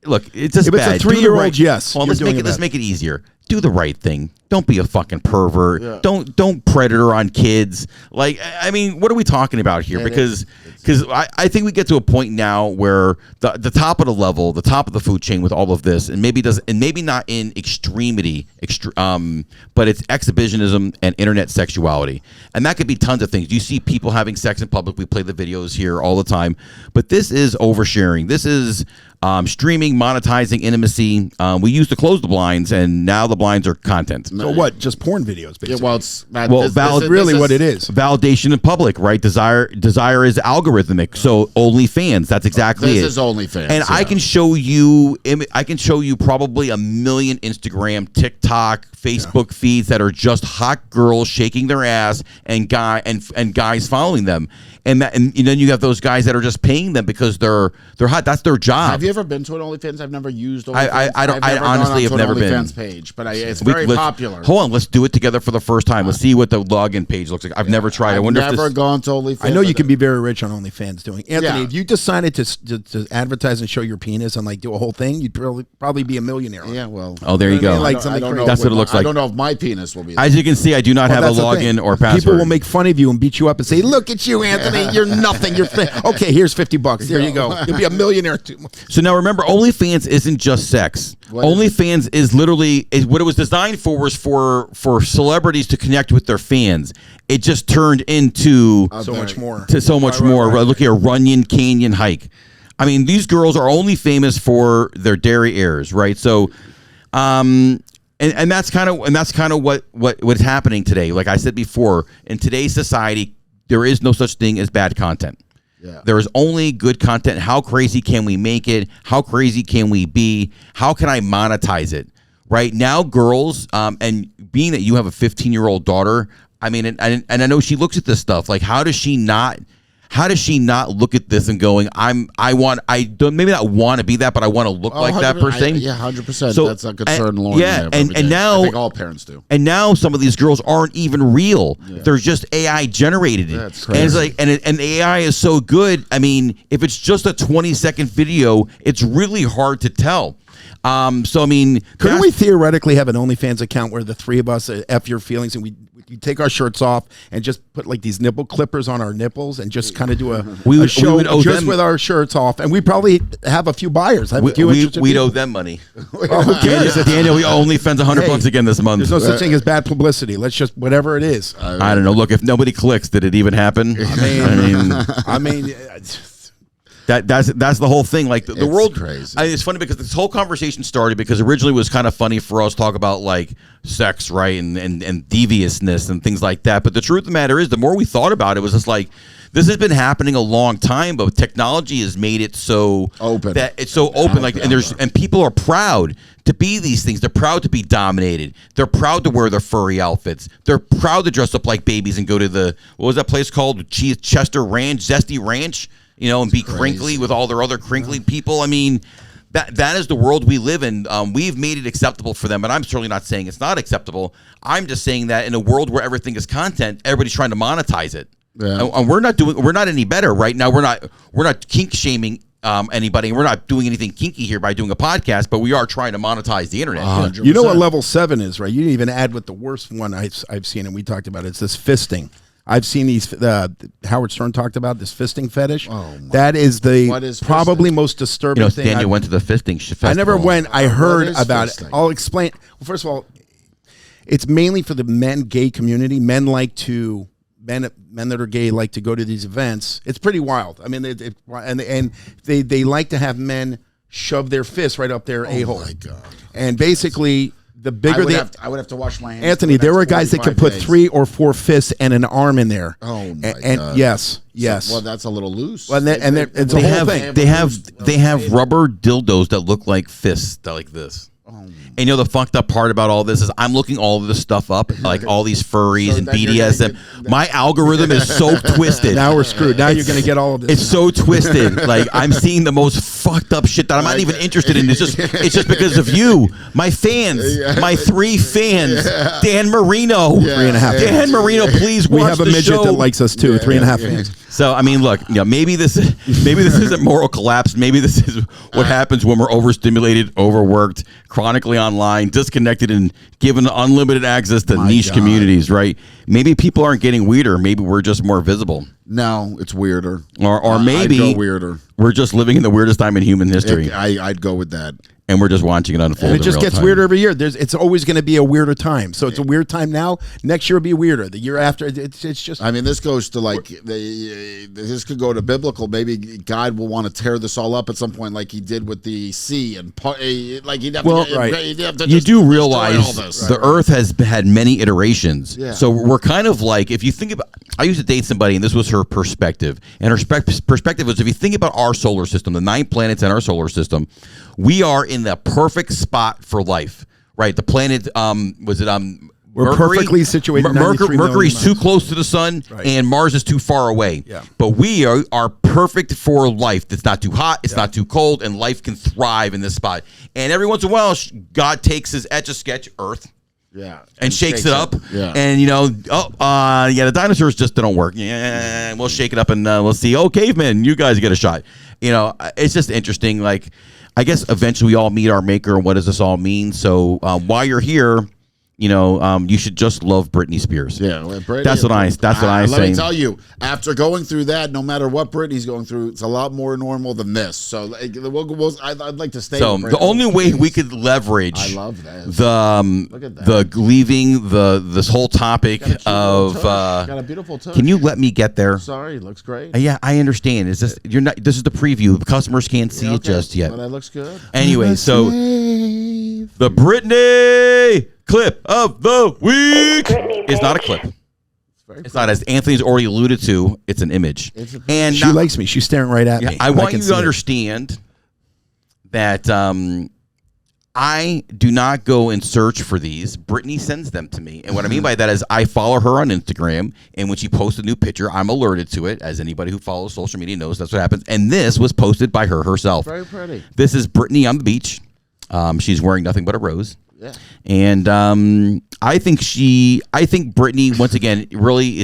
Look, it's just bad. If it's a 3-year-old, yes. Well, let's make it easier. Do the right thing. Don't be a fucking pervert. Yeah. Don't predator on kids. Like, I mean, what are we talking about here? Because I think we get to a point now where the top of the level, the top of the food chain with all of this, and maybe not in extremity, but it's exhibitionism and internet sexuality, and that could be tons of things. You see people having sex in public. We play the videos here all the time, but this is oversharing. This is streaming, monetizing intimacy. We used to close the blinds, and now the blinds are content. So what? Just porn videos, basically. Yeah, what it is. Validation in public, right? Desire is algorithmic. So OnlyFans, that's exactly it. This is OnlyFans, and I can show you. Probably a million Instagram, TikTok, Facebook feeds that are just hot girls shaking their ass and guys following them. And then you have those guys that are just paying them because they're hot. That's their job. Have you ever been to an OnlyFans? I've never used OnlyFans. I honestly have never been. OnlyFans page, but it's very popular. Hold on, let's do it together for the first time. Let's see what the login page looks like. I've never tried. I've never gone to OnlyFans. I know you can be very rich on OnlyFans doing. Anthony, if you decided to advertise and show your penis and like do a whole thing, you'd probably be a millionaire. Yeah, well. Oh, there you go. That's what it looks like. I don't know if my penis will be there. As you can see, I do not have a login or password. People will make fun of you and beat you up and say, "Look at you, Anthony. You're nothing. You're okay. Here's $50. There you go. You'll be a millionaire too." So now remember, OnlyFans isn't just sex. OnlyFans is literally what it was designed for was for celebrities to connect with their fans. It just turned into so much more. Right. Look here, Runyon Canyon hike. I mean, these girls are only famous for their dairy airs, right? So, and that's kind of what's happening today. Like I said before, in today's society, there is no such thing as bad content. Yeah. There is only good content. How crazy can we make it? How crazy can we be? How can I monetize it? Right now, girls, and being that you have a 15-year-old daughter, I mean, and I know she looks at this stuff. Like, how does she not look at this and going, I don't maybe not want to be that, but I want to look like that person. Yeah, 100%. So, that's a concern, Lauren. Yeah, and now I think all parents do. And now some of these girls aren't even real. Yeah. They're just AI generated. That's crazy. And it's like, and the AI is so good. I mean, if it's just a 20-second video, it's really hard to tell. So I mean, couldn't we theoretically have an OnlyFans account where the three of us F your feelings and we take our shirts off and just put like these nipple clippers on our nipples and just kind of do a show just with our shirts off, and we probably have a few buyers. We'd owe them money. Who cares? Daniel, we owe OnlyFans $100 again this month. There's no such thing as bad publicity. Let's just whatever it is. I don't know. Look, if nobody clicks, did it even happen? I mean. That's the whole thing. Like the world, crazy. It's funny because this whole conversation started because originally it was kind of funny for us to talk about like sex, right, and deviousness and things like that. But the truth of the matter is, the more we thought about it, was just like this has been happening a long time, but technology has made it so open that it's so open. Like and people are proud to be these things. They're proud to be dominated. They're proud to wear their furry outfits. They're proud to dress up like babies and go to the what was that place called? Chester Ranch, Zesty Ranch. You know, and be crinkly with all their other crinkly people. I mean, that is the world we live in. We've made it acceptable for them, and I'm certainly not saying it's not acceptable. I'm just saying that in a world where everything is content, everybody's trying to monetize it, and we're not any better right now. We're not kink shaming anybody. We're not doing anything kinky here by doing a podcast, but we are trying to monetize the internet. 100%. You know what level 7 is, right? You didn't even add what the worst one I've seen, and we talked about it. It's this fisting. I've seen these. Howard Stern talked about this fisting fetish. That is probably most disturbing thing. Daniel went to the fisting festival. I never went. I heard about fisting? It. I'll explain. Well, first of all, it's mainly for the gay community. Men that are gay like to go to these events. It's pretty wild. I mean, they like to have men shove their fists right up their a-hole. Oh my God! And basically. The bigger I would have to wash my hands. Anthony, there were guys that could put 3 or 4 fists and an arm in there. Oh my God! Yes. Well, that's a little loose. Well, it's a whole thing. They have rubber dildos that look like fists, like this. And you know the fucked up part about all this is I'm looking all of this stuff up, like all these furries and BDSM. My algorithm is so twisted. Now we're screwed. Now you're going to get all of this. It's so twisted. Like I'm seeing the most fucked up shit that I'm not even interested in. It's just because of you, my fans, my 3 fans, Dan Marino, 3.5. Dan Marino, please watch We have a midget show. that likes us too. 3.5 fans. So I mean, look, maybe this isn't moral collapse. Maybe this is what happens when we're overstimulated, overworked, chronically online, disconnected, and given unlimited access to niche communities. Right? Maybe people aren't getting weirder. Maybe we're just more visible. No, it's weirder. Or maybe I'd go weirder. We're just living in the weirdest time in human history. I'd go with that. And we're just watching it unfold. And it just gets weirder every year. It's always going to be a weirder time. So it's a weird time now. Next year will be weirder. The year after, it's just. I mean, this goes to like this could go to biblical. Maybe God will want to tear this all up at some point, like He did with the sea, and like He'd have to. You do realize the Earth has had many iterations. Yeah. So we're kind of like, if you think about, I used to date somebody, and this was her perspective, and her perspective was, if you think about our solar system, the 9 planets in our solar system, we are in the perfect spot for life, right? The planet, we're Mercury, perfectly situated. Mercury's too close to the sun, and Mars is too far away. Yeah. But we are perfect for life. It's not too hot, it's not too cold, and life can thrive in this spot. And every once in a while, God takes His Etch-a-Sketch Earth, and shakes it up, and the dinosaurs just don't work. Yeah, we'll shake it up, and we'll see. Oh, cavemen, you guys get a shot. It's just interesting. Like, I guess eventually we all meet our maker, and what does this all mean? So while you're here, you should just love Britney Spears. Yeah, that's what I say. Let me tell you, after going through that, no matter what Britney's going through, it's a lot more normal than this. So I'd like to stay. So the only way we could leverage, I love that. the leaving this whole topic of got a beautiful touch. Can you let me get there? Sorry, looks great. Yeah, I understand. It's just this is the preview. The customers can't see it just yet. But that looks good. Anyway, so the Britney clip of the week is not a clip. It's not, as Anthony's already alluded to, it's an image. And she likes me. She's staring right at me. I want you to understand that I do not go and search for these. Britney sends them to me. And what I mean by that is I follow her on Instagram, and when she posts a new picture, I'm alerted to it. As anybody who follows social media knows, that's what happens. And this was posted by her herself. Very pretty. This is Britney on the beach. She's wearing nothing but a rose. Yeah. And I think Britney, once again, really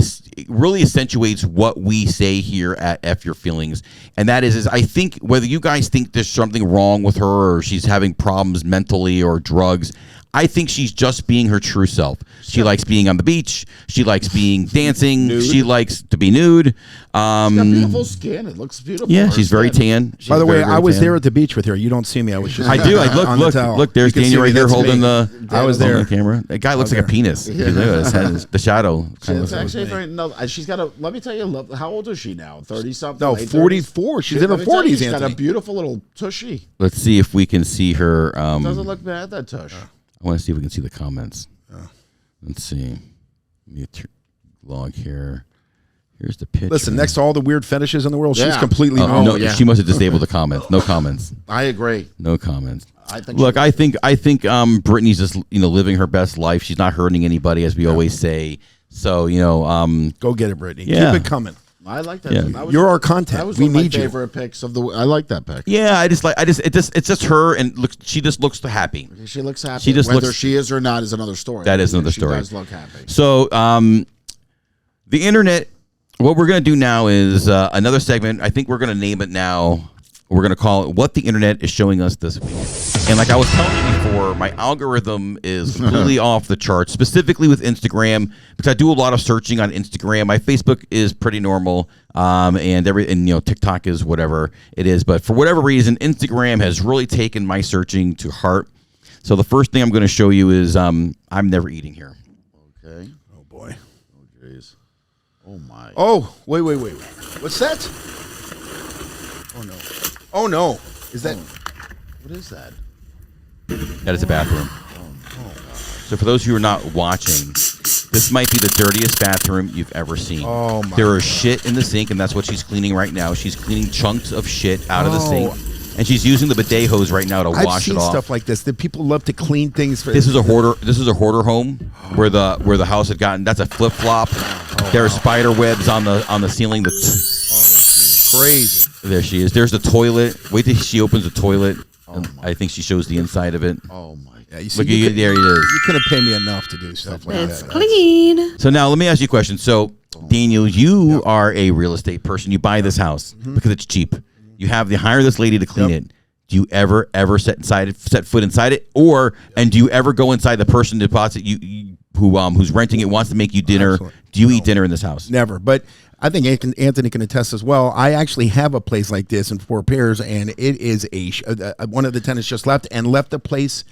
accentuates what we say here at F Your Feelings. And that is I think whether you guys think there's something wrong with her or she's having problems mentally or drugs, I think she's just being her true self. She likes being on the beach. She likes being dancing. Nude. She likes to be nude. She's got beautiful skin. It looks beautiful. Yeah, Her she's very skin. tan. She's By the way, very, very I was tan. there at the beach with her. You don't see me. I was just. I do. I on the towel. look. There's You can see Daniel me. right there That's holding me. the. I was holding there. the camera. That guy looks like a penis. You know, the shadow. It's actually very. No, she's got a. Let me tell you. How old is she now? 30 something. No, late 44. She's in her 40s. She's got Anthony. a beautiful little tushy. Let's see if we can see her. Doesn't look bad, that tush. I want to see if we can see the comments. Let's see. Let me log here. Here's the picture. Listen, next to all the weird fetishes in the world, she's Yeah. completely Oh, normal. no, yeah. she must have disabled the comments. No comments. I agree. No comments. I think. Look, I think Britney's just living her best life. She's not hurting anybody, as we always say. So Go get it, Brittany. Yeah. Keep it coming. I like that. Yeah. That was, You're our content. That was We one of my need you. favorite picks of the. I like that pick. yeah, it's just her, and look, she just looks happy. She looks happy. She just Whether looks- she is or not is another story. That is another story. She does look happy. So the internet. What we're going to do now is another segment. I think we're going to name it now. We're going to call it "What the Internet is Showing Us This Week." And like I was telling you before, my algorithm is completely off the charts, specifically with Instagram, because I do a lot of searching on Instagram. My Facebook is pretty normal, and TikTok is whatever it is. But for whatever reason, Instagram has really taken my searching to heart. So the first thing I'm going to show you is I'm never eating here. Okay. Oh, boy. Oh, jeez. Oh my. Oh, wait. What's that? Oh, no. Oh, no. Is that... What is that? That is a bathroom. So for those who are not watching, this might be the dirtiest bathroom you've ever seen. Oh, my There is shit in the sink, and that's what she's cleaning right now. She's cleaning chunks of shit out of the sink, and she's using the bidet hose right now to I've wash seen it off. stuff like this. That people love to clean things. For This is a hoarder home where the house had gotten. That's a flip flop. There are spider webs on the ceiling. crazy. There she is. There's the toilet. Wait till she opens the toilet. I think she shows the inside of it. Oh my. Yeah, you see, Look, there it is. You couldn't pay me enough to do stuff like It's that. clean. So now let me ask you a question. So Daniel, you are a real estate person. You buy this house because it's cheap. You hire this lady to clean it. Do you ever set foot inside it, and do you ever go inside the person deposit who's renting it wants to make you dinner? Absolutely. Do you eat dinner in this house? Never. But I think Anthony can attest as well. I actually have a place like this in Fort Pierce, and it is one of the tenants just left the place.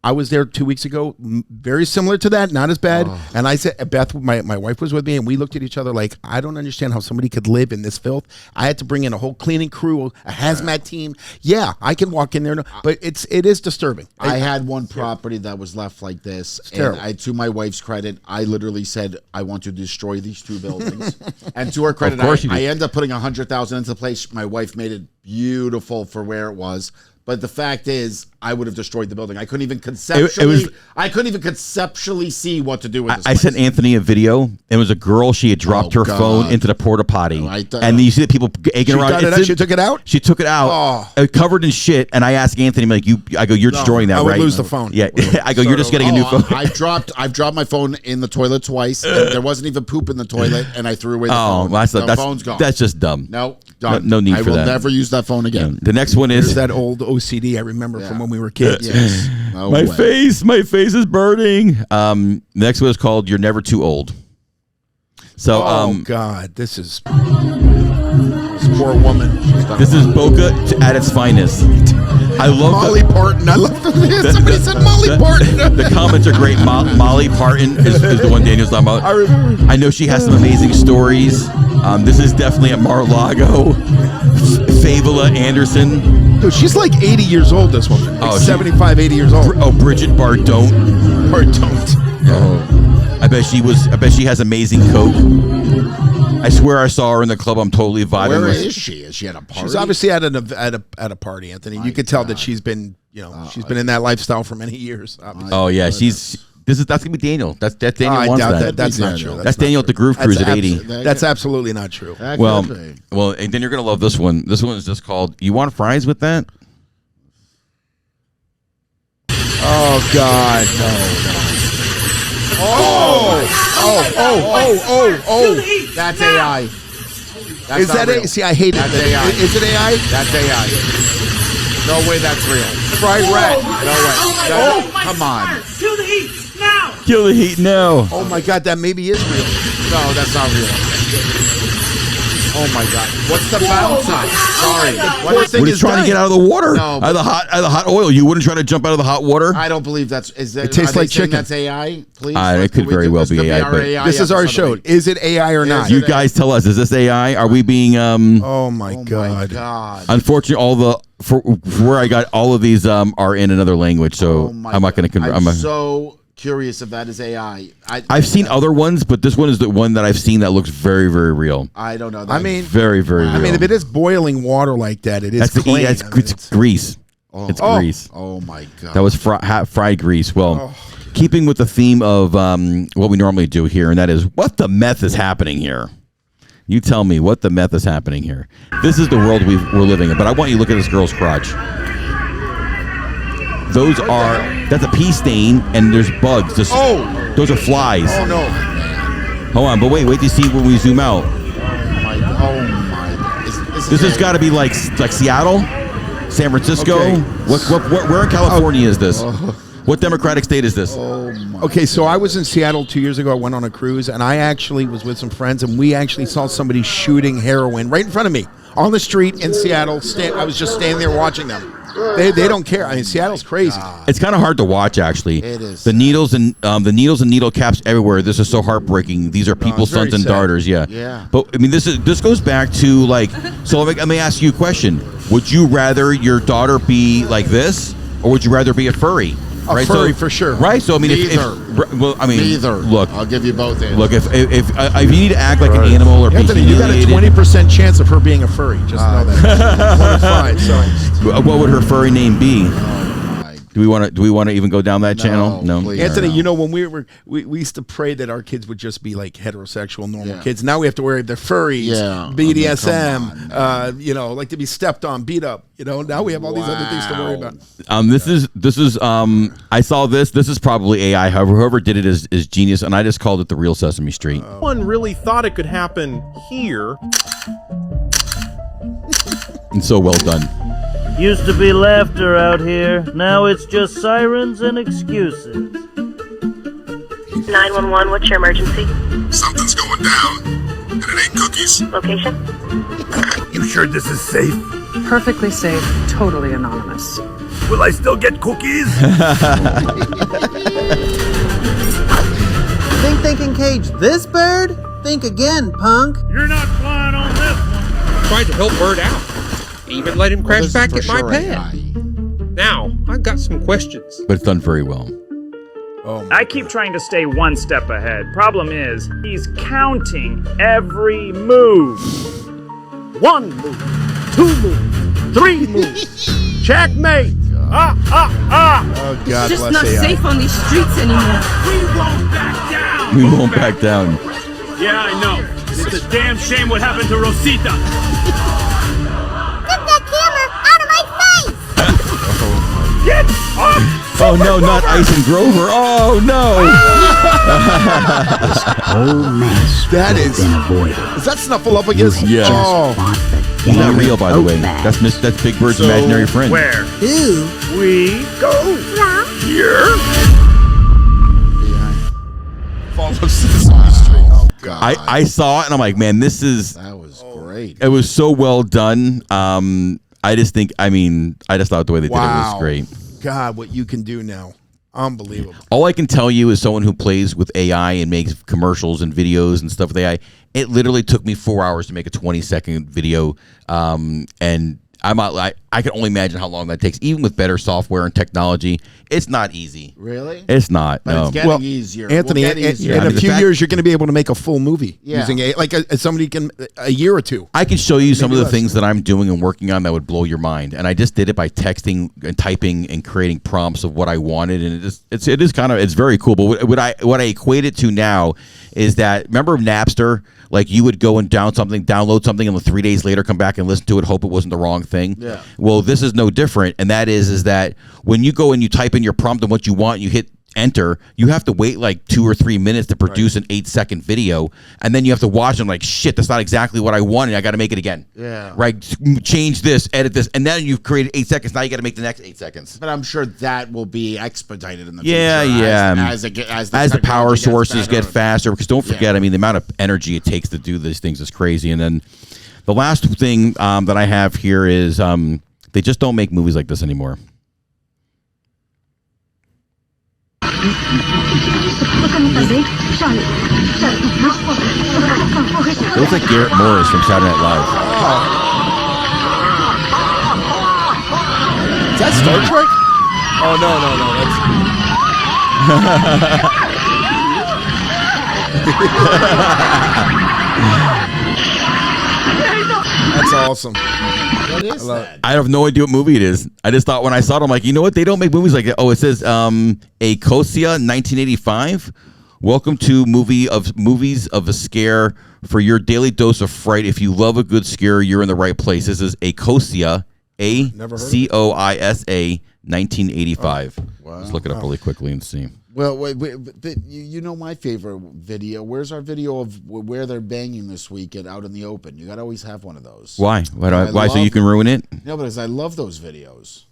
I was there 2 weeks ago, very similar to that, not as bad. And I said, Beth, my wife was with me, and we looked at each other like, I don't understand how somebody could live in this filth. I had to bring in a whole cleaning crew, a hazmat team. Yeah, I can walk in there, but it is disturbing. I had one property that was left like this, and terrible. to my wife's credit, I literally said, I want to destroy these two buildings. And to her credit, Of course you I did. ended up putting $100,000 into the place. My wife made it beautiful for where it was. But the fact is, I would have destroyed the building. I couldn't even conceptually. I couldn't even conceptually see what to do with this. I sent Anthony a video. It was a girl. She had dropped her God. phone into the porta potty, I thought- and you see the people egging She around. got it out? She took it out? She took it out, covered in shit. And I asked Anthony, I'm like, I go, you're destroying that, I would right? lose the phone. Yeah, I go, you're just getting a new phone. I've dropped my phone in the toilet twice. And there wasn't even poop in the toilet, and I threw away the phone. Well, the phone's gone. That's just dumb. No, done. No need I for will that. never use that phone again. The next one There's is that old OCD I remember from when we were kids. Yes. No my way. My face is burning. The next one is called "You're Never Too Old." So, Oh, God. This is... This poor woman. this is Boca at its finest. I love Molly Parton. I love this. Somebody said Molly Parton. The comments are great. Molly Parton is the one Daniel's talking about. I remember. I know she has some amazing stories. This is definitely a Mar-a-Lago. Fabula Anderson. Dude, she's like 80 years old, this woman. Like Oh, 75, 80 years old. Oh, Bridget Bardot. Or don't. Oh, I bet she has amazing coke. I swear I saw her in the club. I'm totally vibing. Where with. is she? Is she at a party? She's obviously at a party, Anthony. You could tell that she's been, she's been in that lifestyle for many years. Obviously. Oh yeah, that's gonna be Daniel. That's Daniel I wants doubt that. That's not true. That's Daniel at the Groove Cruise at 80. That's absolutely not true. Well, and then you're gonna love this one. This one is just called "You Want Fries with That?" Oh God, no. Oh. That's AI. That's Is that not real. it? See, I hate That's it. AI. Is it AI? That's AI. No way that's real. Fried rat. No way. No, come on. Kill the heat now. Kill the heat now. Oh my God, that maybe is real. No, that's not real. Oh my God. What's the bounce on? Sorry. We're just trying to get out of the water. No, out of the hot oil. You wouldn't try to jump out of the hot water? I don't believe that's. Is that? It tastes are they like saying chicken. That's AI. Please. It could very well be AI, but This is our show. Is it AI or not? You guys tell us, is this AI? Are we being Oh my God. Unfortunately, for where I got all of these are in another language, so I'm not going to convert. I'm so curious if that is AI. I've seen other ones, but this one is the one that I've seen that looks very, very real. I don't know. I mean, very, very real. I mean, if it is boiling water like that, it is That's clean. it's grease. It's grease. Oh my God. That was fried grease. Well, keeping with the theme of what we normally do here, and that is what the meth is happening here. You tell me what the meth is happening here. This is the world we're living in, but I want you to look at this girl's crotch. That's a pee stain, and there's bugs. Those are flies. Oh no. Hold on, but wait till you see when we zoom out. Oh my. This has got to be like Seattle, San Francisco. Okay. Where in California is this? What democratic state is this? Okay, so I was in Seattle 2 years ago. I went on a cruise, and I actually was with some friends, and we actually saw somebody shooting heroin right in front of me on the street in Seattle. I was just standing there watching them. They don't care. I mean, Seattle's crazy. It's kind of hard to watch, actually. It is. The needles and needle caps everywhere. This is so heartbreaking. These are people's very sons and sad. daughters. Yeah. Yeah. But I mean, this goes back to like. So let me ask you a question. Would you rather your daughter be like this, or would you rather be a furry? A furry for sure. Right. So I mean, Neither. Neither. Look. I'll give you both answers. Look, if you need to act like an animal or be Anthony, you got a humiliated- 20% chance of her being a furry. Just know that. 1 in 5. So what would her furry name be? Do we want to even go down that channel? No. please. Anthony, you know, when we used to pray that our kids would just be like heterosexual, normal kids. Now we have to worry they're furries, Yeah. BDSM, like to be stepped on, beat up. You know, now we have all these other things to worry about. This is I saw this. This is probably AI. However, whoever did it is genius, and I just called it the real Sesame Street. One really thought it could happen here. And so well done. Used to be laughter out here. Now it's just sirens and excuses. 911, what's your emergency? Something's going down, and it ain't cookies. Location? You sure this is safe? Perfectly safe, totally anonymous. Will I still get cookies? Think and cage this bird? Think again, punk. You're not flying on this one. Tried to help Bird out. Even let him crash back at my pad. AI. Now, I've got some questions. But it's done very well. I keep trying to stay one step ahead. Problem is, he's counting every move. 1 move, 2 moves, 3 moves. Checkmate. Oh God, Just bless not AI. safe on these streets anymore. We won't back down. We won't back down. Yeah, I know. It's a damn shame what happened to Rosita. Get that camera out of my face! Get up! Oh no, not Ice and Grover. Oh no. That is that Snuffleupagus? Yes. Oh, He's not real, by the way. That's Big Bird's imaginary friend. Where Who? we go here. Follow Sesame Street. Oh God. I saw it and I'm like, man, this is. That was great. It was so well done. I just thought the way they did it was great. God, what you can do now. Unbelievable. All I can tell you is someone who plays with AI and makes commercials and videos and stuff with AI, it literally took me 4 hours to make a 20-second video. And I can only imagine how long that takes. Even with better software and technology, it's not easy. Really? It's not. But No. it's getting easier. Anthony, We'll get easier. in a few years, you're going to be able to make a full movie using AI. Like somebody can, a year or two. I can show you some of the less. things that I'm doing and working on that would blow your mind. And I just did it by texting and typing and creating prompts of what I wanted. And it's very cool. But what I equate it to now is that, remember Napster, like you would go and download something, and 3 days later come back and listen to it, hope it wasn't the wrong thing. Yeah. Well, this is no different, and that is that when you go and you type in your prompt and what you want, you hit enter, you have to wait like 2 or 3 minutes to produce an 8-second video, and then you have to watch them like, shit, that's not exactly what I wanted. I got to make it again. Yeah. Right. Change this, edit this, and then you've created 8 seconds. Now you got to make the next 8 seconds. But I'm sure that will be expedited in the future. As the power sources get faster, because don't forget, I mean, the amount of energy it takes to do these things is crazy. And then the last thing that I have here is they just don't make movies like this anymore. It looks like Garrett Morris from Saturday Night Live. Is that Star Trek? Oh, no. That's awesome. What is that? I have no idea what movie it is. I just thought when I saw it, I'm like, you know what? They don't make movies like that. Oh, it says Ecosia 1985. Welcome to movies of a scare for your daily dose of fright. If you love a good scare, you're in the right place. This is Ecosia, ACOISA 1985. Wow. Let's look it up really quickly and see. Well, wait, you know my favorite video. Where's our video of where they're banging this weekend out in the open? You got to always have one of those. Why? Why? So you can ruin it? No, because I love those videos.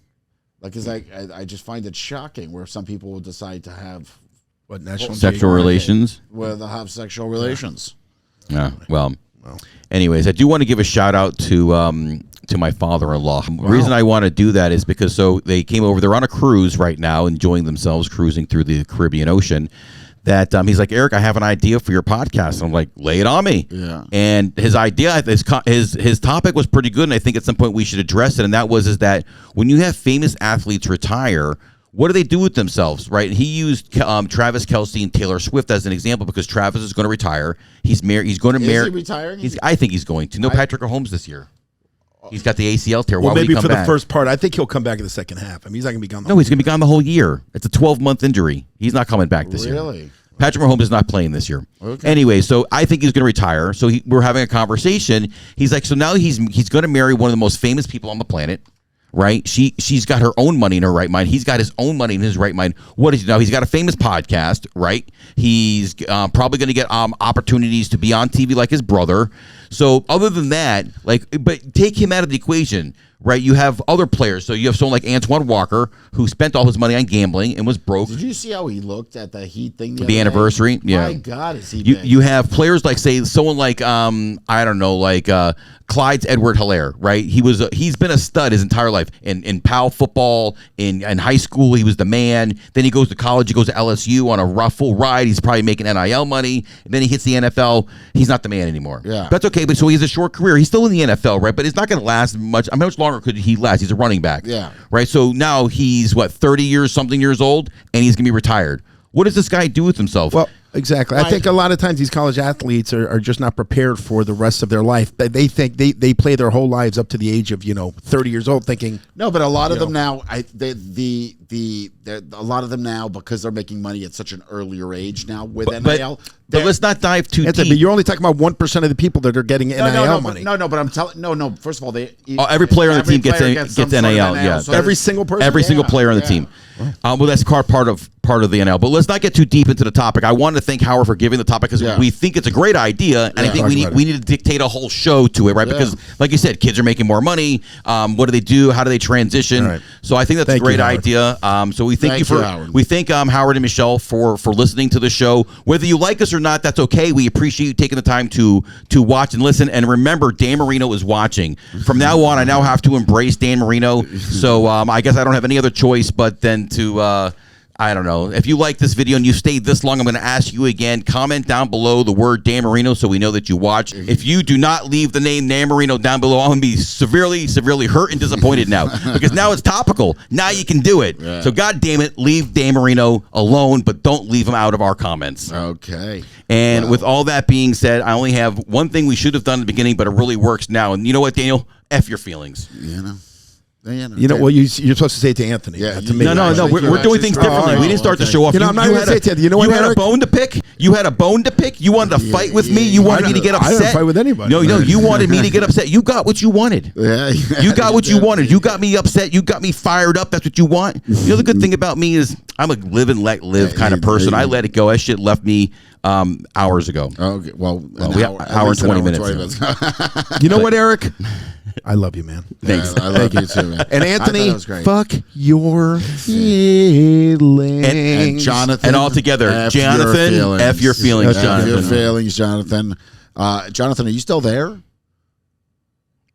Like, because I just find it shocking where some people will decide to have sexual relations. Where they'll have sexual relations. Yeah. Well. Anyways, I do want to give a shout out to my father-in-law. The reason I want to do that is because they came over. They're on a cruise right now, enjoying themselves, cruising through the Caribbean Ocean. That he's like, Eric, I have an idea for your podcast. And I'm like, lay it on me. Yeah. And his idea, his topic was pretty good, and I think at some point we should address it. And that was that when you have famous athletes retire, what do they do with themselves, right? And he used Travis Kelce and Taylor Swift as an example because Travis is going to retire. He's married. He's going to marry. Is he retiring? I think he's going to. No, Patrick Mahomes this year. He's got the ACL tear. Well, why would maybe he come for back? the first part. I think he'll come back in the second half. I mean, he's not going to be gone. No, he's going to be gone the whole year. It's a 12-month injury. He's not coming back this year. Really? Patrick Mahomes is not playing this year. Okay. Anyway, so I think he's going to retire. So we're having a conversation. He's like, so now he's going to marry one of the most famous people on the planet. Right? She's got her own money in her right mind. He's got his own money in his right mind. What is he now? He's got a famous podcast, right? He's probably going to get opportunities to be on TV like his brother. So other than that, but take him out of the equation, right? You have other players. So you have someone like Antoine Walker who spent all his money on gambling and was broke. Did you see how he looked at the Heat thing? The anniversary, yeah. My God, is he? You have players like, say, someone like I don't know, like Clyde's Edward-Helaire, right? He's been a stud his entire life in PAL football. In high school, he was the man. Then he goes to college. He goes to LSU on a full ride. He's probably making NIL money. And then he hits the NFL. He's not the man anymore. Yeah, that's okay. But so he has a short career. He's still in the NFL, right? But it's not going to last much. I mean, how much longer could he last? He's a running back. Yeah. Right. So now he's 30 years old, and he's going to be retired. What does this guy do with himself? Well, exactly. I think a lot of times these college athletes are just not prepared for the rest of their life. They think they play their whole lives up to the age of 30 years old, thinking. No, but a lot of them now, a lot of them now, because they're making money at such an earlier age now with NIL. But let's not dive too deep. But you're only talking about 1% of the people that are getting NIL money. But I'm telling. No. First of all, every player on the team gets NIL. Yeah, so every single person. Every single player on the team. Well, that's part of the NIL. But let's not get too deep into the topic. I want to thank Howard for giving the topic because we think it's a great idea, and I think we need to dictate a whole show to it, right? Because, like you said, kids are making more money. What do they do? How do they transition? Right. So I think that's a great idea. So we thank you Howard. We thank Howard and Michelle for listening to the show. Whether you like us or not, that's okay. We appreciate you taking the time to watch and listen. And remember, Dan Marino is watching. From now on, I now have to embrace Dan Marino. So I guess I don't have any other choice but then to I don't know. If you like this video and you stayed this long, I'm going to ask you again, comment down below the word Dan Marino so we know that you watched. If you do not leave the name Dan Marino down below, I'm going to be severely, severely hurt and disappointed now because now it's topical. Now you can do it. Yeah. So God damn it, leave Dan Marino alone, but don't leave him out of our comments. Okay. And with all that being said, I only have one thing we should have done at the beginning, but it really works now. And you know what, Daniel? F your feelings. You know, well, you're supposed to say it to Anthony. Yeah, to me. No. We're doing things differently. We didn't start the show off. You know, I'm not going to say it to you. You know what, You had Eric? a bone to pick. You had a bone to pick. You wanted to fight with me. You wanted me to get upset. I didn't fight with anybody. No, you wanted me to get upset. You got what you wanted. Yeah, You got what you wanted. You got me upset. You got me fired up. That's what you want. You know, the good thing about me is I'm a live and let live kind of person. I let it go. That shit left me hours ago. Okay, well, hour and 20 minutes. You know what, Eric? I love you, man. Thanks. I love you too, man. And Anthony, fuck your feelings. And Jonathan. And all together, Jonathan, F your feelings, Jonathan. F your feelings, Jonathan. Jonathan, are you still there?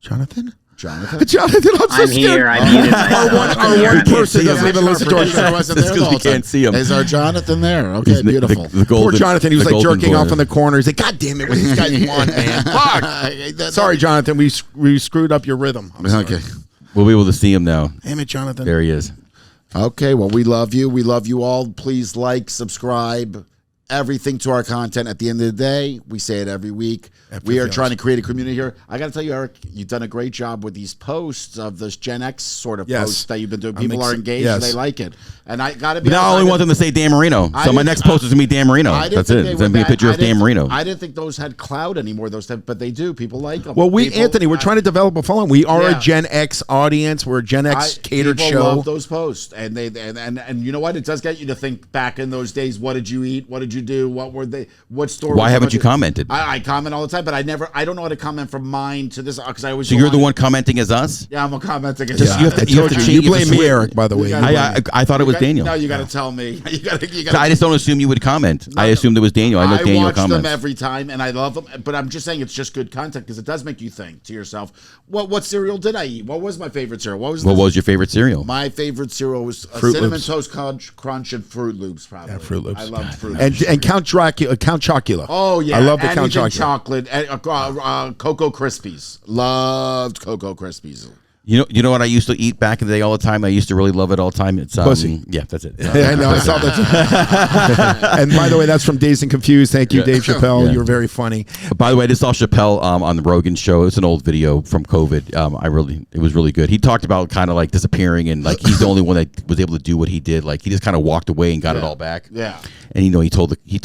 Jonathan, I'm so I'm scared. here. I muted myself. Our one person doesn't even listen to our show. That's because we can't see him. Is our Jonathan there? Okay, beautiful. Poor Jonathan, he was like jerking off in the corner. He's like, God damn it, what do these guys want, man? Fuck. Sorry, Jonathan, we screwed up your rhythm. Okay. We'll be able to see him now. Damn it, Jonathan. There he is. Okay, well, we love you. We love you all. Please like, subscribe, everything to our content. At the end of the day, we say it every week. We are trying to create a community here. I got to tell you, Eric, you've done a great job with these posts of this Gen X sort of posts that you've been doing. People are engaged and they like it. And I got to be honest. Now I only want them to say Dan Marino. So my next post is going to be Dan Marino. That's it. It's going to be a picture of Dan Marino. I didn't think those had clout anymore, but they do. People like them. Well, Anthony, we're trying to develop a following. We are a Gen X audience. We're a Gen X catered people show. Love those posts. And you know what? It does get you to think back in those days. What did you eat? What did you do? What were they? What store? Why haven't you commented? I comment all the time, but I don't know how to comment from mine to this because I always. So you're the one commenting as us? Yeah, I'm commenting as us. You blame me, Eric. By the way, I thought it was Daniel. No, you got to tell me. You got. I just don't assume you would comment. I assumed it was Daniel. I know Daniel watch comments. them every time, and I love them. But I'm just saying it's just good content because it does make you think to yourself, what cereal did I eat? What was my favorite cereal? What was your favorite cereal? My favorite cereal was Cinnamon Toast Crunch and Fruit Loops. Probably. Yeah, Fruit Loops. I love Fruit Loops. And Count Chocula. Oh yeah, I love the anything Count chocolate. Cocoa Krispies. Loved Cocoa Krispies. You know what I used to eat back in the day all the time? I used to really love it all the time. It's pussy. Yeah, that's it. I know. I saw that. And by the way, that's from Dazed and Confused. Thank you, Dave Chappelle. Yeah. You were very funny. By the way, I just saw Chappelle on the Rogan show. It's an old video from COVID. It was really good. He talked about kind of like disappearing and like he's the only one that was able to do what he did. Like he just kind of walked away and got it all back. Yeah. And he told him, he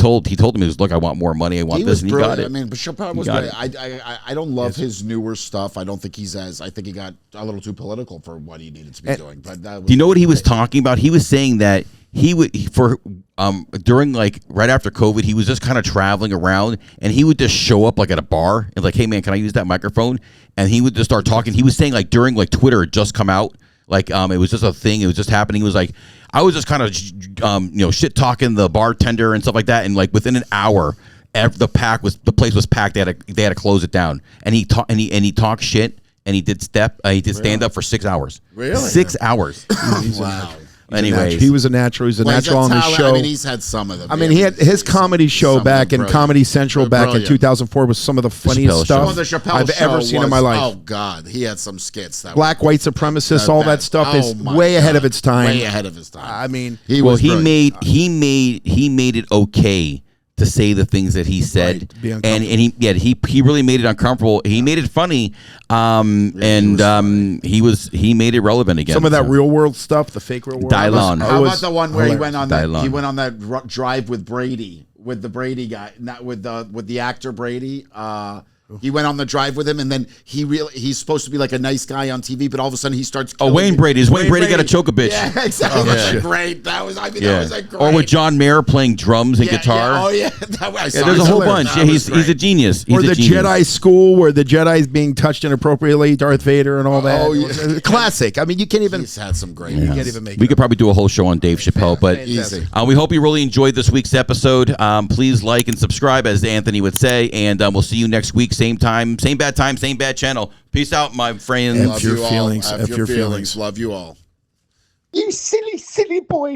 was, look, I want more money. I want this, and he got it. I mean, but Chappelle was great. I don't love his newer stuff. I don't think I think he got a little too political for what he needed to be doing. But that was, do you know what he was talking about? He was saying that during like right after COVID, he was just kind of traveling around and he would just show up like at a bar and like, hey man, can I use that microphone? And he would just start talking. He was saying like during like Twitter had just come out. Like it was just a thing. It was just happening. He was like, I was just kind of shit talking the bartender and stuff like that. And like within an hour, the place was packed. They had to close it down. And he talked shit. And he did stand up for 6 hours. Really? 6 hours. Wow. Anyways, he was a natural. He's a natural on the show. I mean, he's had some of them. I mean, he had his comedy show back in Comedy Central back in 2004 was some of the funniest stuff I've ever seen in my life. Oh God, he had some skits. Black, white supremacists, all that stuff is way ahead of its time. Way ahead of his time. I mean, he made it okay to say the things that he said, and he really made it uncomfortable. He made it funny, he made it relevant again. Some of that real world stuff, the fake real world. Dylon. How about the one where he went on that drive with Brady, with the Brady guy, not with the actor Brady. He went on the drive with him, and then he's supposed to be like a nice guy on TV, but all of a sudden he starts. Wayne Brady. Wayne Brady got to choke a bitch. Yeah, exactly. That was great. That was great. Or with John Mayer playing drums and guitar. Yeah. Oh yeah, there's a whole bunch. Yeah, he's a genius. Or the Jedi school where the Jedi's being touched inappropriately, Darth Vader and all that. Oh yeah, classic. I mean, you can't even. He's had some great. You can't even make. We could probably do a whole show on Dave Chappelle, but easy. We hope you really enjoyed this week's episode. Please like and subscribe, as Anthony would say, and we'll see you next week, same time, same bad time, same bad channel. Peace out, my friends. F your feelings. Love you all. You silly, silly boy.